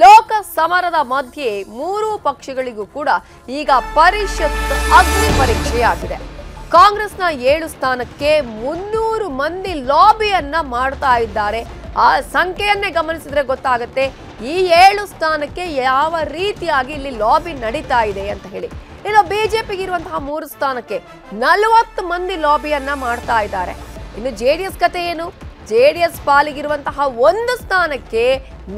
ಲೋಕ ಸಮರದ ಮಧ್ಯೆ ಮೂರು ಪಕ್ಷಗಳಿಗೂ ಕೂಡ ಈಗ ಪರಿಷತ್ ಅಗ್ನಿ ಪರೀಕ್ಷೆಯಾಗಿದೆ. ಕಾಂಗ್ರೆಸ್ನ 7 ಸ್ಥಾನಕ್ಕೆ 300 ಮಂದಿ ಲಾಬಿಯನ್ನ ಮಾಡ್ತಾ ಇದ್ದಾರೆ. ಆ ಸಂಖ್ಯೆಯನ್ನೇ ಗಮನಿಸಿದ್ರೆ ಗೊತ್ತಾಗುತ್ತೆ ಈ 7 ಸ್ಥಾನಕ್ಕೆ ಯಾವ ರೀತಿಯಾಗಿ ಇಲ್ಲಿ ಲಾಬಿ ನಡೀತಾ ಇದೆ ಅಂತ ಹೇಳಿ. ಇನ್ನು ಬಿಜೆಪಿಗೆ ಇರುವಂತಹ 3 ಸ್ಥಾನಕ್ಕೆ 40 ಮಂದಿ ಲಾಬಿಯನ್ನ ಮಾಡ್ತಾ ಇದ್ದಾರೆ. ಇನ್ನು ಜೆಡಿಎಸ್ ಕತೆ ಏನು? ಜೆಡಿಎಸ್ ಪಾಲಿಗಿರುವಂತಹ 1 ಸ್ಥಾನಕ್ಕೆ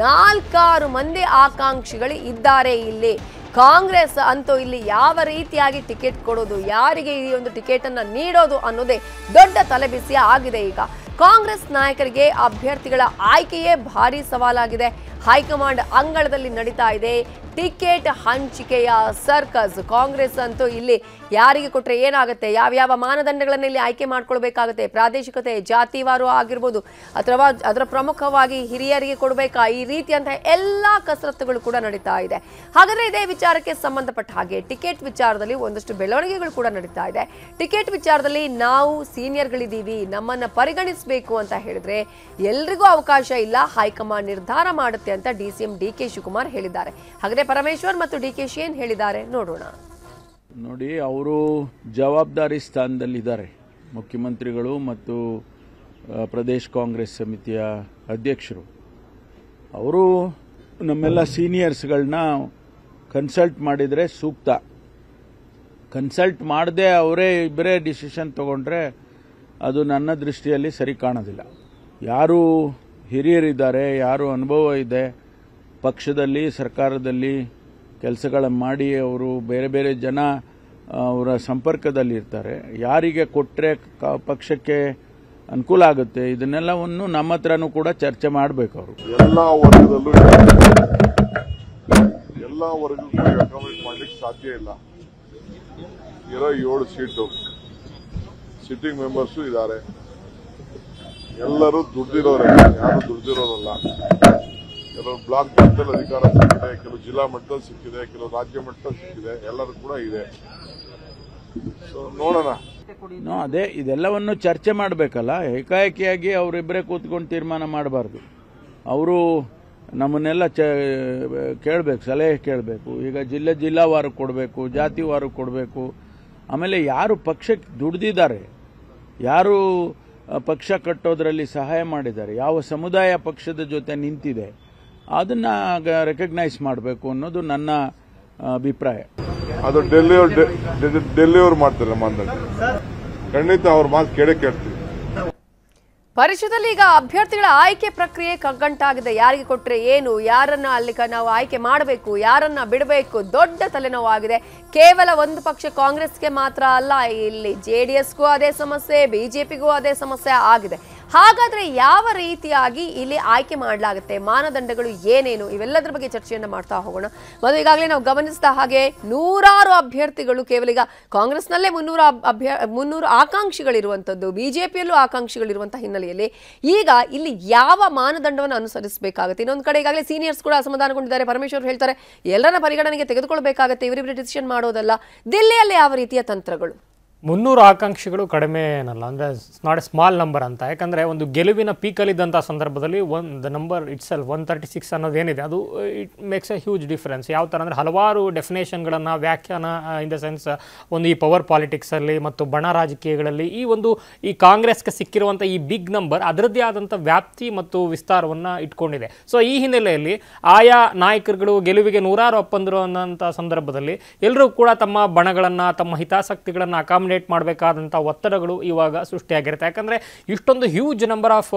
4 ಮಂದಿ ಆಕಾಂಕ್ಷಿಗಳು ಇದ್ದಾರೆ. ಇಲ್ಲಿ ಕಾಂಗ್ರೆಸ್ ಅಂತೂ ಇಲ್ಲಿ ಯಾವ ರೀತಿಯಾಗಿ ಟಿಕೆಟ್ ಕೊಡೋದು, ಯಾರಿಗೆ ಈ ಒಂದು ಟಿಕೆಟ್ ಅನ್ನ ನೀಡೋದು ಅನ್ನೋದೇ ದೊಡ್ಡ ತಲೆಬಿಸಿ ಆಗಿದೆ. ಈಗ ಕಾಂಗ್ರೆಸ್ ನಾಯಕರಿಗೆ ಅಭ್ಯರ್ಥಿಗಳ ಆಯ್ಕೆಯೇ ಭಾರಿ ಸವಾಲಾಗಿದೆ. ಹೈಕಮಾಂಡ್ ಅಂಗಳದಲ್ಲಿ ನಡೀತಾ ಇದೆ ಟಿಕೆಟ್ ಹಂಚಿಕೆಯ ಸರ್ಕಸ್. ಕಾಂಗ್ರೆಸ್ ಅಂತೂ ಇಲ್ಲಿ ಯಾರಿಗೆ ಕೊಟ್ಟರೆ ಏನಾಗುತ್ತೆ, ಯಾವ ಮಾನದಂಡಗಳನ್ನು ಇಲ್ಲಿ ಆಯ್ಕೆ ಮಾಡ್ಕೊಳ್ಬೇಕಾಗುತ್ತೆ, ಪ್ರಾದೇಶಿಕತೆ ಜಾತಿವಾರು ಆಗಿರ್ಬೋದು ಅಥವಾ ಅದರ ಪ್ರಮುಖವಾಗಿ ಹಿರಿಯರಿಗೆ ಕೊಡಬೇಕಾ, ಈ ರೀತಿಯಂತಹ ಎಲ್ಲ ಕಸರತ್ತುಗಳು ಕೂಡ ನಡೀತಾ ಇದೆ. ಹಾಗಾದ್ರೆ ಇದೇ ವಿಚಾರಕ್ಕೆ ಸಂಬಂಧಪಟ್ಟ ಹಾಗೆ ಟಿಕೆಟ್ ವಿಚಾರದಲ್ಲಿ ಒಂದಷ್ಟು ಬೆಳವಣಿಗೆಗಳು ಕೂಡ ನಡೀತಾ ಇದೆ. ಟಿಕೆಟ್ ವಿಚಾರದಲ್ಲಿ ನಾವು ಸೀನಿಯರ್ಗಳಿದ್ದೀವಿ, ನಮ್ಮನ್ನ ಪರಿಗಣಿಸಬೇಕು ಅಂತ ಹೇಳಿದ್ರೆ ಎಲ್ರಿಗೂ ಅವಕಾಶ ಇಲ್ಲ, ಹೈಕಮಾಂಡ್ ನಿರ್ಧಾರ ಮಾಡುತ್ತೆ ಅಂತ ಡಿಸಿಎಂ ಡಿಕೆ ಶಿವಕುಮಾರ್ ಹೇಳಿದ್ದಾರೆ. ಹಾಗಾದ್ರೆ ಪರಮೇಶ್ವರ್ ಮತ್ತು ಡಿಕೆಶಿ ಏನ್ ಹೇಳಿದ್ದಾರೆ ನೋಡೋಣ. ನೋಡಿ, ಅವರು ಜವಾಬ್ದಾರಿ ಸ್ಥಾನದಲ್ಲಿದ್ದಾರೆ. ಮುಖ್ಯಮಂತ್ರಿಗಳು ಮತ್ತು ಪ್ರದೇಶ್ ಕಾಂಗ್ರೆಸ್ ಸಮಿತಿಯ ಅಧ್ಯಕ್ಷರು. ಅವರು ನಮ್ಮೆಲ್ಲ ಸೀನಿಯರ್ಸ್ಗಳನ್ನ ಕನ್ಸಲ್ಟ್ ಮಾಡಿದರೆ ಸೂಕ್ತ. ಕನ್ಸಲ್ಟ್ ಮಾಡದೆ ಅವರೇ ಇಬ್ಬರೇ ಡಿಸಿಷನ್ ತಗೊಂಡ್ರೆ ಅದು ನನ್ನ ದೃಷ್ಟಿಯಲ್ಲಿ ಸರಿ ಕಾಣೋದಿಲ್ಲ. ಯಾರು ಹಿರಿಯರಿದ್ದಾರೆ, ಯಾರು ಅನುಭವ ಇದೆ, ಪಕ್ಷದಲ್ಲಿ ಸರ್ಕಾರದಲ್ಲಿ ಕೆಲಸಗಳನ್ನು ಮಾಡಿ ಅವರು ಬೇರೆ ಬೇರೆ ಜನ ಅವರ ಸಂಪರ್ಕದಲ್ಲಿರ್ತಾರೆ, ಯಾರಿಗೆ ಕೊಟ್ಟರೆ ಪಕ್ಷಕ್ಕೆ ಅನುಕೂಲ ಆಗುತ್ತೆ, ಇದನ್ನೆಲ್ಲವನ್ನು ನಮ್ಮ ಹತ್ರನೂ ಕೂಡ ಚರ್ಚೆ ಮಾಡಬೇಕು. ಅವರು ಎಲ್ಲ ವರ್ಗದಲ್ಲೂ ಎಲ್ಲ ವರ್ಗಕ್ಕೂ ಅಕಾಮಿಡೇಟ್ ಮಾಡ್ಲಿಕ್ಕೆ ಸಾಧ್ಯ ಇಲ್ಲ. ಇರೋ 7 ಸೀಟು ಸಿಟ್ಟಿಂಗ್ ಮೆಂಬರ್ಸು ಇದ್ದಾರೆ. ಎಲ್ಲರೂ ದುಡ್ದಿರೋರೆ, ಯಾರು ದುಡ್ದಿರೋರಲ್ಲ. ಕೆಲವು ಬ್ಲಾಕ್ ಮಟ್ಟದಲ್ಲಿ ಅಧಿಕಾರ ಸಿಕ್ಕಿದೆ, ಕೆಲವು ಜಿಲ್ಲಾ ಮಟ್ಟದಲ್ಲಿ ಸಿಕ್ಕಿದೆ, ಕೆಲವು ರಾಜ್ಯ ಮಟ್ಟದಲ್ಲಿ ಸಿಕ್ಕಿದೆ, ಎಲ್ಲರೂ ಕೂಡ ಇದೆ. ನೋಡೋಣ. ಅದೇ ಇದೆಲ್ಲವನ್ನು ಚರ್ಚೆ ಮಾಡಬೇಕಲ್ಲ. ಏಕಾಏಕಿಯಾಗಿ ಅವರಿಬ್ಬರೇ ಕೂತ್ಕೊಂಡು ತೀರ್ಮಾನ ಮಾಡಬಾರ್ದು. ಅವರು ನಮ್ಮನ್ನೆಲ್ಲ ಕೇಳಬೇಕು, ಸಲಹೆ ಕೇಳಬೇಕು. ಈಗ ಜಿಲ್ಲಾವಾರು ಕೊಡಬೇಕು, ಜಾತಿವಾರು ಕೊಡಬೇಕು. ಆಮೇಲೆ ಯಾರು ಪಕ್ಷಕ್ಕೆ ದುಡ್ದಿದ್ದಾರೆ, ಯಾರು ಪಕ್ಷ ಕಟ್ಟೋದ್ರಲ್ಲಿ ಸಹಾಯ ಮಾಡಿದ್ದಾರೆ, ಯಾವ ಸಮುದಾಯ ಪಕ್ಷದ ಜೊತೆ ನಿಂತಿದೆ, ಅದನ್ನ ರೆಕಗ್ನೈಸ್ ಮಾಡಬೇಕು ಅನ್ನೋದು ನನ್ನ ಅಭಿಪ್ರಾಯ. ಅದು ಡೆಲ್ಲಿಯವರು ಮಾಡ್ತಾರೆ ಮಾತನಾಡಿ. ಖಂಡಿತ ಅವ್ರ ಮಾತು ಕೇಳ್ತೀವಿ. ಪರಿಷತ್ತಲ್ಲಿ ಈಗ ಅಭ್ಯರ್ಥಿಗಳ ಆಯ್ಕೆ ಪ್ರಕ್ರಿಯೆ ಕಗ್ಗಂಟಾಗಿದೆ. ಯಾರಿಗೆ ಕೊಟ್ಟರೆ ಏನು, ಯಾರನ್ನ ಅಲ್ಲಿ ನಾವು ಆಯ್ಕೆ ಮಾಡಬೇಕು, ಯಾರನ್ನ ಬಿಡಬೇಕು, ದೊಡ್ಡ ತಲೆನೋವಾಗಿದೆ. ಕೇವಲ ಒಂದು ಪಕ್ಷ ಕಾಂಗ್ರೆಸ್ಗೆ ಮಾತ್ರ ಅಲ್ಲ, ಇಲ್ಲಿ ಜೆಡಿಎಸ್ಗೂ ಅದೇ ಸಮಸ್ಯೆ, ಬಿಜೆಪಿಗೂ ಅದೇ ಸಮಸ್ಯೆ ಆಗಿದೆ. ಹಾಗಾದ್ರೆ ಯಾವ ರೀತಿಯಾಗಿ ಇಲ್ಲಿ ಆಯ್ಕೆ ಮಾಡಲಾಗುತ್ತೆ, ಮಾನದಂಡಗಳು ಏನೇನು, ಇವೆಲ್ಲದರ ಬಗ್ಗೆ ಚರ್ಚೆಯನ್ನು ಮಾಡ್ತಾ ಹೋಗೋಣ. ಮತ್ತು ಈಗಾಗಲೇ ನಾವು ಗಮನಿಸಿದ ಹಾಗೆ 100 ಅಭ್ಯರ್ಥಿಗಳು, ಕೇವಲ ಈಗ ಕಾಂಗ್ರೆಸ್ನಲ್ಲೇ 300 ಆಕಾಂಕ್ಷಿಗಳಿರುವಂಥದ್ದು, ಬಿಜೆಪಿಯಲ್ಲೂ ಆಕಾಂಕ್ಷಿಗಳಿರುವಂತಹ ಹಿನ್ನೆಲೆಯಲ್ಲಿ ಈಗ ಇಲ್ಲಿ ಯಾವ ಮಾನದಂಡವನ್ನು ಅನುಸರಿಸಬೇಕಾಗುತ್ತೆ. ಇನ್ನೊಂದು ಕಡೆ ಈಗಾಗಲೇ ಸೀನಿಯರ್ಸ್ ಕೂಡ ಅಸಮಾಧಾನಗೊಂಡಿದ್ದಾರೆ. ಪರಮೇಶ್ವರ್ ಹೇಳ್ತಾರೆ ಎಲ್ಲರನ್ನ ಪರಿಗಣನೆಗೆ ತೆಗೆದುಕೊಳ್ಬೇಕಾಗತ್ತೆ, ಇವರಿಬ್ಬರು ಡಿಸಿಷನ್ ಮಾಡೋದಲ್ಲ. ದಿಲ್ಲಿಯಲ್ಲಿ ಯಾವ ರೀತಿಯ ತಂತ್ರಗಳು? 300 ಆಕಾಂಕ್ಷಿಗಳು ಕಡಿಮೆ ಏನಲ್ಲ, ಅಂದರೆ ನಾಟ್ ಎ ಸ್ಮಾಲ್ ನಂಬರ್ ಅಂತ. ಯಾಕಂದರೆ ಒಂದು ಗೆಲುವಿನ ಪೀಕಲ್ಲಿದ್ದಂಥ ಸಂದರ್ಭದಲ್ಲಿ ದ ನಂಬರ್ ಇಟ್ಸ್ ಸೆಲ್ಫ್ 136 ಅನ್ನೋದೇನಿದೆ ಅದು it makes A huge difference. ಯಾವ ಥರ ಅಂದರೆ ಹಲವಾರು ಡೆಫಿನೇಷನ್ಗಳನ್ನು, ವ್ಯಾಖ್ಯಾನ, ಇನ್ ದ ಸೆನ್ಸ್ ಒಂದು ಈ ಪವರ್ ಪಾಲಿಟಿಕ್ಸಲ್ಲಿ ಮತ್ತು ಬಣ ರಾಜಕೀಯಗಳಲ್ಲಿ ಈ ಕಾಂಗ್ರೆಸ್ಗೆ ಸಿಕ್ಕಿರುವಂಥ ಈ ಬಿಗ್ ನಂಬರ್ ಅದರದ್ದೇ ಆದಂಥ ವ್ಯಾಪ್ತಿ ಮತ್ತು ವಿಸ್ತಾರವನ್ನು ಇಟ್ಕೊಂಡಿದೆ. ಸೊ ಈ ಹಿನ್ನೆಲೆಯಲ್ಲಿ ಆಯಾ ನಾಯಕರುಗಳು ಗೆಲುವಿಗೆ 100 ಒಪ್ಪಂದರು ಅನ್ನೋಂಥ ಸಂದರ್ಭದಲ್ಲಿ ಎಲ್ಲರೂ ಕೂಡ ತಮ್ಮ ಬಣಗಳನ್ನು, ತಮ್ಮ ಹಿತಾಸಕ್ತಿಗಳನ್ನು ಅಕಾಮಿಡೇಟ್ ಮಾಡಬೇಕಾದಂಥ ಒತ್ತಡಗಳು ಇವಾಗ ಸೃಷ್ಟಿಯಾಗಿರುತ್ತೆ. ಯಾಕಂದರೆ ಇಷ್ಟೊಂದು ಹ್ಯೂಜ್ ನಂಬರ್ ಆಫ್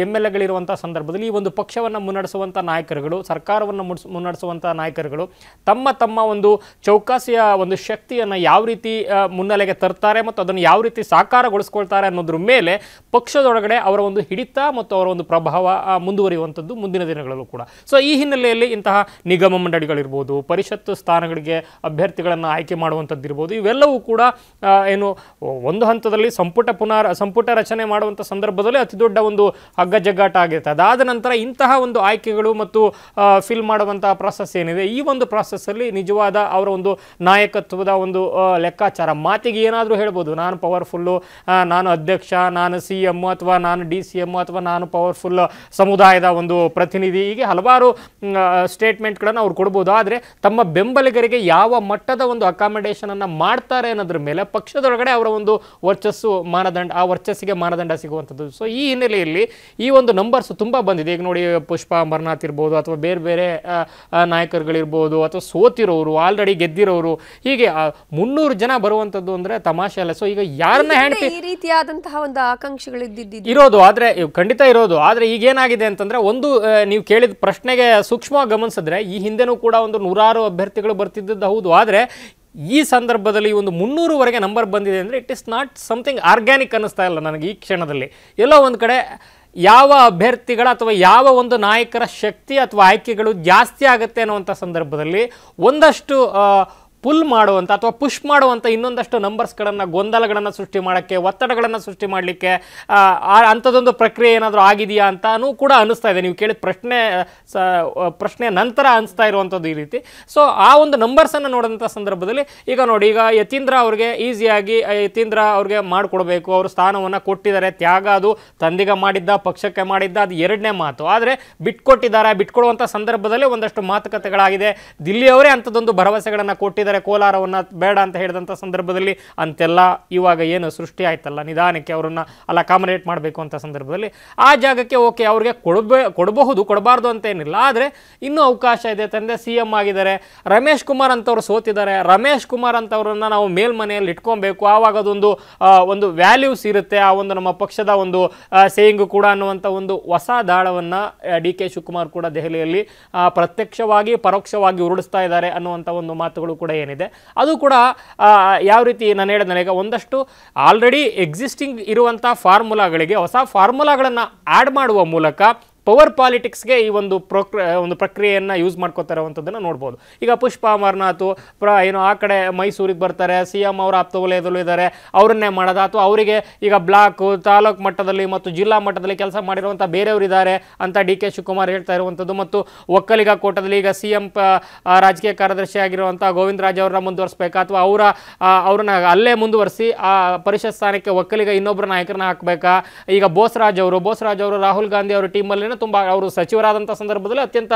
MLA ಗಳಿರುವಂಥ ಸಂದರ್ಭದಲ್ಲಿ ಈ ಒಂದು ಪಕ್ಷವನ್ನು ಮುನ್ನಡೆಸುವಂಥ ನಾಯಕರುಗಳು, ಸರ್ಕಾರವನ್ನು ಮುನ್ನಡೆಸುವಂಥ ನಾಯಕರುಗಳು ತಮ್ಮ ಒಂದು ಚೌಕಾಸಿಯ ಒಂದು ಶಕ್ತಿಯನ್ನು ಯಾವ ರೀತಿ ಮುನ್ನೆಲೆಗೆ ತರ್ತಾರೆ ಮತ್ತು ಅದನ್ನು ಯಾವ ರೀತಿ ಸಾಕಾರಗೊಳಿಸ್ಕೊಳ್ತಾರೆ ಅನ್ನೋದ್ರ ಮೇಲೆ ಪಕ್ಷದೊಳಗಡೆ ಅವರ ಒಂದು ಹಿಡಿತ ಮತ್ತು ಅವರ ಒಂದು ಪ್ರಭಾವ ಮುಂದುವರಿಯುವಂಥದ್ದು ಮುಂದಿನ ದಿನಗಳಲ್ಲೂ ಕೂಡ. ಸೊ ಈ ಹಿನ್ನೆಲೆಯಲ್ಲಿ ಇಂತಹ ನಿಗಮ ಮಂಡಳಿಗಳಿರ್ಬೋದು, ಪರಿಷತ್ತು ಸ್ಥಾನಗಳಿಗೆ ಅಭ್ಯರ್ಥಿಗಳನ್ನು ಆಯ್ಕೆ ಮಾಡುವಂಥದ್ದಿರ್ಬೋದು, ಇವೆಲ್ಲವೂ ಕೂಡ ಏನು ಒಂದು ಹಂತದಲ್ಲಿ ಸಂಪುಟ ರಚನೆ ಮಾಡುವಂಥ ಸಂದರ್ಭದಲ್ಲಿ ಅತಿ ದೊಡ್ಡ ಒಂದು ಹಗ್ಗಜಗ್ಗಾಟ ಆಗಿರುತ್ತೆ. ಅದಾದ ನಂತರ ಇಂತಹ ಒಂದು ಆಯ್ಕೆಗಳು ಮತ್ತು ಫಿಲ್ ಮಾಡುವಂತಹ ಪ್ರಾಸೆಸ್ ಏನಿದೆ, ಈ ಒಂದು ಪ್ರಾಸೆಸ್ಸಲ್ಲಿ ನಿಜವಾದ ಅವರ ಒಂದು ನಾಯಕತ್ವದ ಒಂದು ಲೆಕ್ಕಾಚಾರ, ಮಾತಿಗೆ ಏನಾದರೂ ಹೇಳ್ಬೋದು, ನಾನು ಪವರ್ಫುಲ್ಲು, ನಾನು ಅಧ್ಯಕ್ಷ, ನಾನು CM ಅಥವಾ ನಾನು DCM ಅಥವಾ ನಾನು ಪವರ್ಫುಲ್ ಸಮುದಾಯದ ಒಂದು ಪ್ರತಿನಿಧಿ, ಹೀಗೆ ಹಲವಾರು ಸ್ಟೇಟ್ಮೆಂಟ್ಗಳನ್ನು ಅವ್ರು ಕೊಡ್ಬೋದು. ಆದರೆ ತಮ್ಮ ಬೆಂಬಲಿಗರಿಗೆ ಯಾವ ಮಟ್ಟದ ಒಂದು ಅಕಾಮಿಡೇಷನ್ ಅನ್ನು ಮಾಡ್ತಾರೆ ಅನ್ನೋದ್ರ ಮೇಲೆ ಪಕ್ಷದೊಳಗಡೆ ಅವರ ಒಂದು ವರ್ಚಸ್ಸು ಮಾನದಂಡ, ಆ ವರ್ಚಸ್ಸಿಗೆ ಮಾನದಂಡ ಸಿಗುವಂಥದ್ದು. ಸೊ ಈ ಹಿನ್ನೆಲೆಯಲ್ಲಿ ಈ ಒಂದು ನಂಬರ್ಸ್ ತುಂಬ ಬಂದಿದೆ. ಈಗ ನೋಡಿ, ಪುಷ್ಪಾ ಅಮರನಾಥ್ ಇರ್ಬೋದು ಅಥವಾ ಬೇರೆ ಬೇರೆ ನಾಯಕರುಗಳಿರ್ಬೋದು ಅಥವಾ ಸೋತಿರೋರು, ಆಲ್ರೆಡಿ ಗೆದ್ದಿರೋರು, ಹೀಗೆ 300 ಜನ ಬರುವಂಥದ್ದು ಅಂದರೆ ತಮಾಷೆ ಅಲ್ಲ. ಸೊ ಈಗ ಯಾರನ್ನ ಈ ರೀತಿಯಾದಂತಹ ಒಂದು ಆಕಾಂಕ್ಷೆಗಳಿದ್ದು ಇರೋದು, ಆದರೆ ಖಂಡಿತ ಇರೋದು. ಆದರೆ ಈಗೇನಾಗಿದೆ ಅಂತಂದರೆ, ಒಂದು ನೀವು ಕೇಳಿದ ಪ್ರಶ್ನೆಗೆ ಸೂಕ್ಷ್ಮವಾಗಿ ಗಮನಿಸಿದ್ರೆ ಈ ಹಿಂದೆನೂ ಕೂಡ ಒಂದು 100 ಅಭ್ಯರ್ಥಿಗಳು ಬರ್ತಿದ್ದದ್ದು ಹೌದು. ಆದರೆ ಈ ಸಂದರ್ಭದಲ್ಲಿ ಒಂದು 300ವರೆಗೆ ನಂಬರ್ ಬಂದಿದೆ ಅಂದರೆ it is not something organic ಅನ್ನಿಸ್ತಾ ಇಲ್ಲ ನನಗೆ ಈ ಕ್ಷಣದಲ್ಲಿ. ಎಲ್ಲೋ ಒಂದು ಕಡೆ ಯಾವ ಅಭ್ಯರ್ಥಿಗಳ ಅಥವಾ ಯಾವ ಒಂದು ನಾಯಕರ ಶಕ್ತಿ ಅಥವಾ ಆಯ್ಕೆಗಳು ಜಾಸ್ತಿ ಆಗುತ್ತೆ ಅನ್ನುವಂಥ ಸಂದರ್ಭದಲ್ಲಿ ಒಂದಷ್ಟು ಪುಲ್ ಮಾಡುವಂಥ ಅಥವಾ ಪುಷ್ ಮಾಡುವಂಥ ಇನ್ನೊಂದಷ್ಟು ನಂಬರ್ಸ್ಗಳನ್ನು, ಗೊಂದಲಗಳನ್ನು ಸೃಷ್ಟಿ ಮಾಡೋಕ್ಕೆ, ಒತ್ತಡಗಳನ್ನು ಸೃಷ್ಟಿ ಮಾಡಲಿಕ್ಕೆ ಅಂಥದ್ದೊಂದು ಪ್ರಕ್ರಿಯೆ ಏನಾದರೂ ಆಗಿದೆಯಾ ಅಂತಾನೂ ಕೂಡ ಅನ್ನಿಸ್ತಾ ಇದೆ. ನೀವು ಕೇಳಿದ ಪ್ರಶ್ನೆ ನಂತರ ಅನಿಸ್ತಾ ಇರುವಂಥದ್ದು ಈ ರೀತಿ. ಸೊ ಆ ಒಂದು ನಂಬರ್ಸನ್ನು ನೋಡಿದಂಥ ಸಂದರ್ಭದಲ್ಲಿ ಈಗ ನೋಡಿ, ಈಗ ಯತೀಂದ್ರ ಅವ್ರಿಗೆ ಈಸಿಯಾಗಿ ಯತೀಂದ್ರ ಅವ್ರಿಗೆ ಮಾಡಿಕೊಡ್ಬೇಕು, ಅವರು ಸ್ಥಾನವನ್ನು ಕೊಟ್ಟಿದ್ದಾರೆ, ತ್ಯಾಗ ಅದು ತಂದೆಗೆ ಮಾಡಿದ್ದ, ಪಕ್ಷಕ್ಕೆ ಮಾಡಿದ್ದ, ಅದು ಎರಡನೇ ಮಾತು. ಆದರೆ ಬಿಟ್ಕೊಟ್ಟಿದ್ದಾರೆ, ಬಿಟ್ಕೊಡುವಂಥ ಸಂದರ್ಭದಲ್ಲಿ ಒಂದಷ್ಟು ಮಾತುಕತೆಗಳಾಗಿದೆ. ದಿಲ್ಲಿಯವರೇ ಅಂಥದ್ದೊಂದು ಭರವಸೆಗಳನ್ನು ಕೊಟ್ಟಿದ್ದಾರೆ, ಕೋಲಾರವನ್ನು ಬೇಡ ಅಂತ ಹೇಳಿದಂಥ ಸಂದರ್ಭದಲ್ಲಿ ಅಂತೆಲ್ಲ ಇವಾಗ ಏನು ಸೃಷ್ಟಿ ಆಯ್ತಲ್ಲ, ನಿಧಾನಕ್ಕೆ ಅವರನ್ನು ಅಲ್ಲ ಅಕಾಮಡೇಟ್ ಮಾಡಬೇಕು ಅಂತ ಸಂದರ್ಭದಲ್ಲಿ ಆ ಜಾಗಕ್ಕೆ ಓಕೆ ಅವ್ರಿಗೆ ಕೊಡಬಹುದು, ಕೊಡಬಾರ್ದು ಅಂತ ಏನಿಲ್ಲ. ಆದರೆ ಇನ್ನೂ ಅವಕಾಶ ಇದೆ. ತಂದೆ CM ಆಗಿದ್ದಾರೆ, ರಮೇಶ್ ಕುಮಾರ್ ಅಂತವ್ರು ಸೋತಿದ್ದಾರೆ, ರಮೇಶ್ ಕುಮಾರ್ ಅಂತವ್ರನ್ನ ನಾವು ಮೇಲ್ಮನೆಯಲ್ಲಿ ಇಟ್ಕೊಬೇಕು, ಆವಾಗ ಅದೊಂದು ಒಂದು ವ್ಯಾಲ್ಯೂಸ್ ಇರುತ್ತೆ, ಆ ಒಂದು ನಮ್ಮ ಪಕ್ಷದ ಒಂದು ಸೇಯಿಂಗು ಕೂಡ ಅನ್ನುವಂಥ ಒಂದು ಹೊಸ ದಾಳವನ್ನು DK ಶಿವಕುಮಾರ್ ಕೂಡ ದೆಹಲಿಯಲ್ಲಿ ಪ್ರತ್ಯಕ್ಷವಾಗಿ ಪರೋಕ್ಷವಾಗಿ ಉರುಳಿಸ್ತಾ ಇದ್ದಾರೆ ಅನ್ನುವಂಥ ಒಂದು ಮಾತುಗಳು ಕೂಡ ಏನಿದೆ. ಅದು ಕೂಡ ಯಾವ ರೀತಿ ನಾನು ಹೇಳಿದ್ರೆ, ಈಗ ಒಂದಷ್ಟು ಆಲ್ರೆಡಿ ಎಕ್ಸಿಸ್ಟಿಂಗ್ ಇರುವಂಥ ಫಾರ್ಮುಲಾಗಳಿಗೆ ಹೊಸ ಫಾರ್ಮುಲಾಗಳನ್ನು ಆ್ಯಡ್ ಮಾಡುವ ಮೂಲಕ ಪವರ್ ಪಾಲಿಟಿಕ್ಸ್ಗೆ ಈ ಒಂದು ಪ್ರಕ್ರಿಯೆಯನ್ನು ಯೂಸ್ ಮಾಡ್ಕೋತಾ ಇರುವಂಥದ್ದನ್ನು ನೋಡ್ಬೋದು. ಈಗ ಪುಷ್ಪಾ ಅಮರನಾಥ್ ಏನು ಆ ಕಡೆ ಮೈಸೂರಿಗೆ ಬರ್ತಾರೆ, CM ಅವರ ಆಪ್ತ ವಲಯದಲ್ಲೂ ಇದ್ದಾರೆ, ಅವರನ್ನೇ ಮಾಡೋದು, ಅಥವಾ ಅವರಿಗೆ ಈಗ ಬ್ಲಾಕ್, ತಾಲೂಕು ಮಟ್ಟದಲ್ಲಿ ಮತ್ತು ಜಿಲ್ಲಾ ಮಟ್ಟದಲ್ಲಿ ಕೆಲಸ ಮಾಡಿರುವಂಥ ಬೇರೆಯವರು ಇದ್ದಾರೆ ಅಂತ DK ಶಿವಕುಮಾರ್ ಹೇಳ್ತಾ ಇರುವಂಥದ್ದು. ಮತ್ತು ಒಕ್ಕಲಿಗ ಕೋಟದಲ್ಲಿ ಈಗ CM ರಾಜಕೀಯ ಕಾರ್ಯದರ್ಶಿ ಆಗಿರುವಂಥ ಗೋವಿಂದ ರಾಜ್ ಅವರನ್ನ ಮುಂದುವರಿಸಬೇಕಾ, ಅಥವಾ ಅವ್ರನ್ನ ಅಲ್ಲೇ ಮುಂದುವರಿಸಿ ಆ ಪರಿಷತ್ ಸ್ಥಾನಕ್ಕೆ ಒಕ್ಕಲಿಗ ಇನ್ನೊಬ್ಬರ ನಾಯಕರನ್ನ ಹಾಕಬೇಕಾ. ಈಗ ಬೋಸರಾಜ್ ಅವರು ರಾಹುಲ್ ಗಾಂಧಿ ಅವರ ಟೀಮಲ್ಲಿ ತುಂಬ ಅವರು ಸಚಿವರಾದಂಥ ಸಂದರ್ಭದಲ್ಲಿ ಅತ್ಯಂತ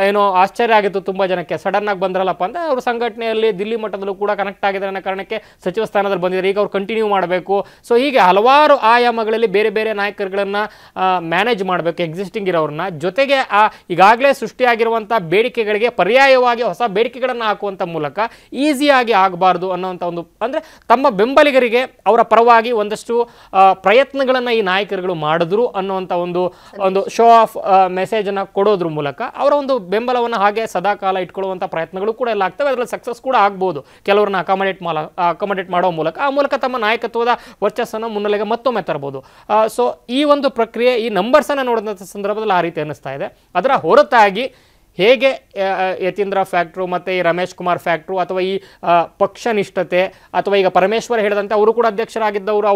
ಏನೋ ಆಶ್ಚರ್ಯ ಆಗಿತ್ತು ತುಂಬ ಜನಕ್ಕೆ, ಸಡನ್ ಆಗಿ ಬಂದ್ರಲ್ಲಪ್ಪ ಅಂತ. ಅವರು ಸಂಘಟನೆಯಲ್ಲಿ ದಿಲ್ಲಿ ಮಟ್ಟದಲ್ಲೂ ಕೂಡ ಕನೆಕ್ಟ್ ಆಗಿದ್ದಾರೆ ಅನ್ನೋ ಕಾರಣಕ್ಕೆ ಸಚಿವ ಸ್ಥಾನದಲ್ಲಿ ಬಂದಿದ್ದಾರೆ. ಈಗ ಅವ್ರು ಕಂಟಿನ್ಯೂ ಮಾಡಬೇಕು. ಸೊ ಹೀಗೆ ಹಲವಾರು ಆಯಾಮಗಳಲ್ಲಿ ಬೇರೆ ಬೇರೆ ನಾಯಕರುಗಳನ್ನು ಮ್ಯಾನೇಜ್ ಮಾಡಬೇಕು, ಎಕ್ಸಿಸ್ಟಿಂಗ್ ಇರೋರನ್ನ. ಜೊತೆಗೆ ಈಗಾಗಲೇ ಸೃಷ್ಟಿಯಾಗಿರುವಂಥ ಬೇಡಿಕೆಗಳಿಗೆ ಪರ್ಯಾಯವಾಗಿ ಹೊಸ ಬೇಡಿಕೆಗಳನ್ನು ಹಾಕುವಂಥ ಮೂಲಕ ಈಸಿಯಾಗಿ ಆಗಬಾರ್ದು ಅನ್ನೋಂಥ ಒಂದು, ಅಂದರೆ ತಮ್ಮ ಬೆಂಬಲಿಗರಿಗೆ ಅವರ ಪರವಾಗಿ ಒಂದಷ್ಟು ಪ್ರಯತ್ನಗಳನ್ನು ಈ ನಾಯಕರುಗಳು ಮಾಡಿದ್ರು ಅನ್ನುವಂಥ ಒಂದು ಶೋ ಆಫ್ ಮೆಸೇಜನ್ನು ಕೊಡೋದ್ರ ಮೂಲಕ ಅವರ ಒಂದು ಬೆಂಬಲವನ್ನು ಹಾಗೆ ಸದಾಕಾಲ ಇಟ್ಕೊಳ್ಳುವಂಥ ಪ್ರಯತ್ನಗಳು ಕೂಡ ಎಲ್ಲ ಆಗ್ತವೆ. ಅದರಲ್ಲಿ ಸಕ್ಸಸ್ ಕೂಡ ಆಗ್ಬೋದು, ಕೆಲವ್ರನ್ನ ಅಕಾಮಡೇಟ್ ಮಾಡೋ ಮೂಲಕ. ಆ ಮೂಲಕ ತಮ್ಮ ನಾಯಕತ್ವದ ವರ್ಚಸ್ಸನ್ನು ಮುನ್ನೆಲೆಗೆ ಮತ್ತೊಮ್ಮೆ ತರಬಹುದು. ಸೊ ಈ ಒಂದು ಪ್ರಕ್ರಿಯೆ, ಈ ನಂಬರ್ಸನ್ನು ನೋಡಿದಂಥ ಸಂದರ್ಭದಲ್ಲಿ ಆ ರೀತಿ ಅನ್ನಿಸ್ತಾ ಇದೆ. ಅದರ ಹೊರತಾಗಿ ಹೇಗೆ ಯತೀಂದ್ರ ಫ್ಯಾಕ್ಟ್ರು ಮತ್ತು ಈ ರಮೇಶ್ ಕುಮಾರ್ ಫ್ಯಾಕ್ಟ್ರು ಅಥವಾ ಈ ಪಕ್ಷನಿಷ್ಠತೆ, ಅಥವಾ ಈಗ ಪರಮೇಶ್ವರ್ ಹೇಳಿದಂತೆ ಅವರು ಕೂಡ ಅಧ್ಯಕ್ಷರಾಗಿದ್ದವರು,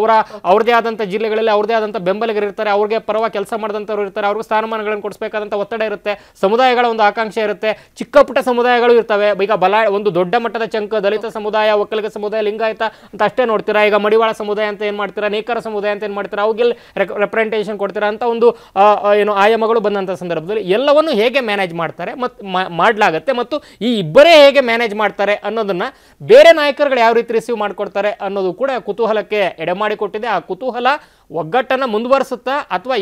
ಅವ್ರದೇ ಆದಂಥ ಜಿಲ್ಲೆಗಳಲ್ಲಿ ಅವ್ರದೇ ಆದಂಥ ಬೆಂಬಲಿಗರು ಇರ್ತಾರೆ, ಅವ್ರಿಗೆ ಪರವಾಗಿ ಕೆಲಸ ಮಾಡಿದಂಥವ್ರು ಇರ್ತಾರೆ, ಅವ್ರಿಗೆ ಸ್ಥಾನಮಾನಗಳನ್ನು ಕೊಡಿಸಬೇಕಾದಂಥ ಒತ್ತಡ ಇರುತ್ತೆ, ಸಮುದಾಯಗಳ ಒಂದು ಆಕಾಂಕ್ಷೆ ಇರುತ್ತೆ, ಚಿಕ್ಕ ಪುಟ್ಟ ಸಮುದಾಯಗಳು ಇರ್ತವೆ. ಈಗ ಒಂದು ದೊಡ್ಡ ಮಟ್ಟದ ಚಂಕ ದಲಿತ ಸಮುದಾಯ, ಒಕ್ಕಲಿಗ ಸಮುದಾಯ, ಲಿಂಗಾಯತ ಅಂತ ಅಷ್ಟೇ ನೋಡ್ತೀರಾ. ಈಗ ಮಡಿವಾಳ ಸಮುದಾಯ ಅಂತ ಏನು ಮಾಡ್ತೀರಾ, ನೇಕಾರ ಸಮುದಾಯ ಅಂತ ಏನು ಮಾಡ್ತೀರಾ, ಅವ್ಗೆಲ್ಲ ರೆಪ್ರೆಸೆಂಟೇಷನ್ ಕೊಡ್ತೀರಾ ಅಂತ ಒಂದು ಏನು ಆಯಾಮಗಳು ಬಂದಂಥ ಸಂದರ್ಭದಲ್ಲಿ ಎಲ್ಲವನ್ನು ಹೇಗೆ ಮ್ಯಾನೇಜ್ ಮಾಡ್ತಾರೆ ಮಾಡಲಾಗತ್ತೆ, ಮತ್ತು ಈ ಇಬ್ಬರೇ ಹೇಗೆ ಮ್ಯಾನೇಜ್ ಮಾಡ್ತಾರೆ ಅನ್ನೋದನ್ನ ಬೇರೆ ನಾಯಕರುಗಳು ಯಾವ ರೀತಿ ರಿಸೀವ್ ಮಾಡ್ಕೊಡ್ತಾರೆ ಅನ್ನೋದು ಕೂಡ ಕುತೂಹಲಕ್ಕೆ ಎಡೆಮಾಡಿಕೊಟ್ಟಿದೆ. ಆ ಕುತೂಹಲ ಒಗ್ಗಟ್ಟನ್ನು ಮುಂದುವರಿಸುತ್ತಾ, ಅಥವಾ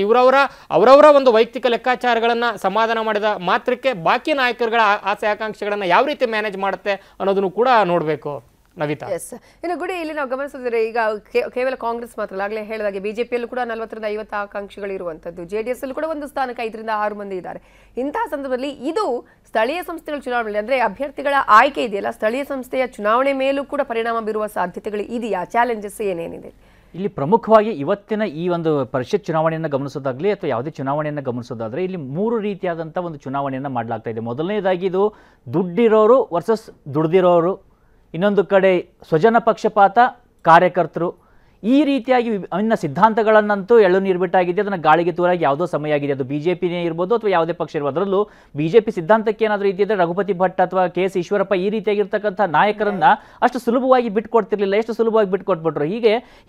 ಅವರವರ ಒಂದು ವೈಯಕ್ತಿಕ ಲೆಕ್ಕಾಚಾರಗಳನ್ನು ಸಮಾಧಾನ ಮಾಡಿದ ಮಾತ್ರಕ್ಕೆ ಬಾಕಿ ನಾಯಕರುಗಳ ಆಸೆ ಆಕಾಂಕ್ಷೆಗಳನ್ನು ಯಾವ ರೀತಿ ಮ್ಯಾನೇಜ್ ಮಾಡುತ್ತೆ ಅನ್ನೋದನ್ನು ಕೂಡ ನೋಡಬೇಕು. ನವಿತಾ, ಇನ್ನು ಗುಡಿ, ಇಲ್ಲಿ ನಾವು ಗಮನಿಸಿದ್ರೆ ಈಗ ಕೇವಲ ಕಾಂಗ್ರೆಸ್ ಮಾತ್ರ ಅಲ್ಲ, ಆಗಲೇ ಹೇಳಿದಾಗೆ ಬಿಜೆಪಿಯಲ್ಲೂ ಕೂಡ 40ರಿಂದ 50 ಆಕಾಂಕ್ಷಿಗಳು ಇರುವಂತದ್ದು, JDS ಅಲ್ಲೂ ಕೂಡ ಒಂದು ಸ್ಥಾನಕ್ಕೆ 5ರಿಂದ 6 ಮಂದಿ ಇದ್ದಾರೆ. ಇಂತಹ ಸಂದರ್ಭದಲ್ಲಿ ಇದು ಸ್ಥಳೀಯ ಸಂಸ್ಥೆಗಳ ಚುನಾವಣೆ, ಅಂದ್ರೆ ಅಭ್ಯರ್ಥಿಗಳ ಆಯ್ಕೆ ಇದೆಯಲ್ಲ, ಸ್ಥಳೀಯ ಸಂಸ್ಥೆಯ ಚುನಾವಣೆ ಮೇಲೂ ಕೂಡ ಪರಿಣಾಮ ಬೀರುವ ಸಾಧ್ಯತೆಗಳು ಇದೆಯಾ? ಚಾಲೆಂಜಸ್ ಏನೇನಿದೆ ಇಲ್ಲಿ? ಪ್ರಮುಖವಾಗಿ ಇವತ್ತಿನ ಈ ಒಂದು ಪರಿಷತ್ ಚುನಾವಣೆಯನ್ನು ಗಮನಿಸೋದಾಗಲಿ ಅಥವಾ ಯಾವುದೇ ಚುನಾವಣೆಯನ್ನು ಗಮನಿಸೋದಾದರೆ ಇಲ್ಲಿ 3 ರೀತಿಯಾದಂಥ ಒಂದು ಚುನಾವಣೆಯನ್ನು ಮಾಡಲಾಗ್ತಾ ಇದೆ. ಮೊದಲನೇದಾಗಿ ಇದು ದುಡ್ಡಿರೋರು ವರ್ಸಸ್ ದುಡ್ದಿರೋರು, ಇನ್ನೊಂದು ಕಡೆ ಸ್ವಜನ ಪಕ್ಷಪಾತ ಕಾರ್ಯಕರ್ತರು ಈ ರೀತಿಯಾಗಿ ಇನ್ನ ಸಿದ್ಧಾಂತಗಳನ್ನಂತೂ ಎಳ್ಳು ನೀರ್ಬಿಟ್ಟಾಗಿದೆ, ಅದನ್ನು ಗಾಳಿಗೆ ತೂರಾಗಿ ಯಾವುದೋ ಸಮಯ ಆಗಿದೆ. ಅದು ಬಿಜೆಪಿನೇ ಇರ್ಬೋದು ಅಥವಾ ಯಾವುದೇ ಪಕ್ಷ ಇರ್ಬೋದು. ಅದರಲ್ಲೂ ಬಿಜೆಪಿ ಸಿದ್ಧಾಂತಕ್ಕೆ ಏನಾದರೂ ಇದ್ದಿದ್ರೆ ರಘುಪತಿ ಭಟ್ ಅಥವಾ KS ಈಶ್ವರಪ್ಪ ಈ ರೀತಿಯಾಗಿರ್ತಕ್ಕಂಥ ನಾಯಕರನ್ನ ಅಷ್ಟು ಸುಲಭವಾಗಿ ಬಿಟ್ಕೊಡ್ತಿರ್ಲಿಲ್ಲ, ಎಷ್ಟು ಸುಲಭವಾಗಿ ಬಿಟ್ಕೊಟ್ಬಿಟ್ರು.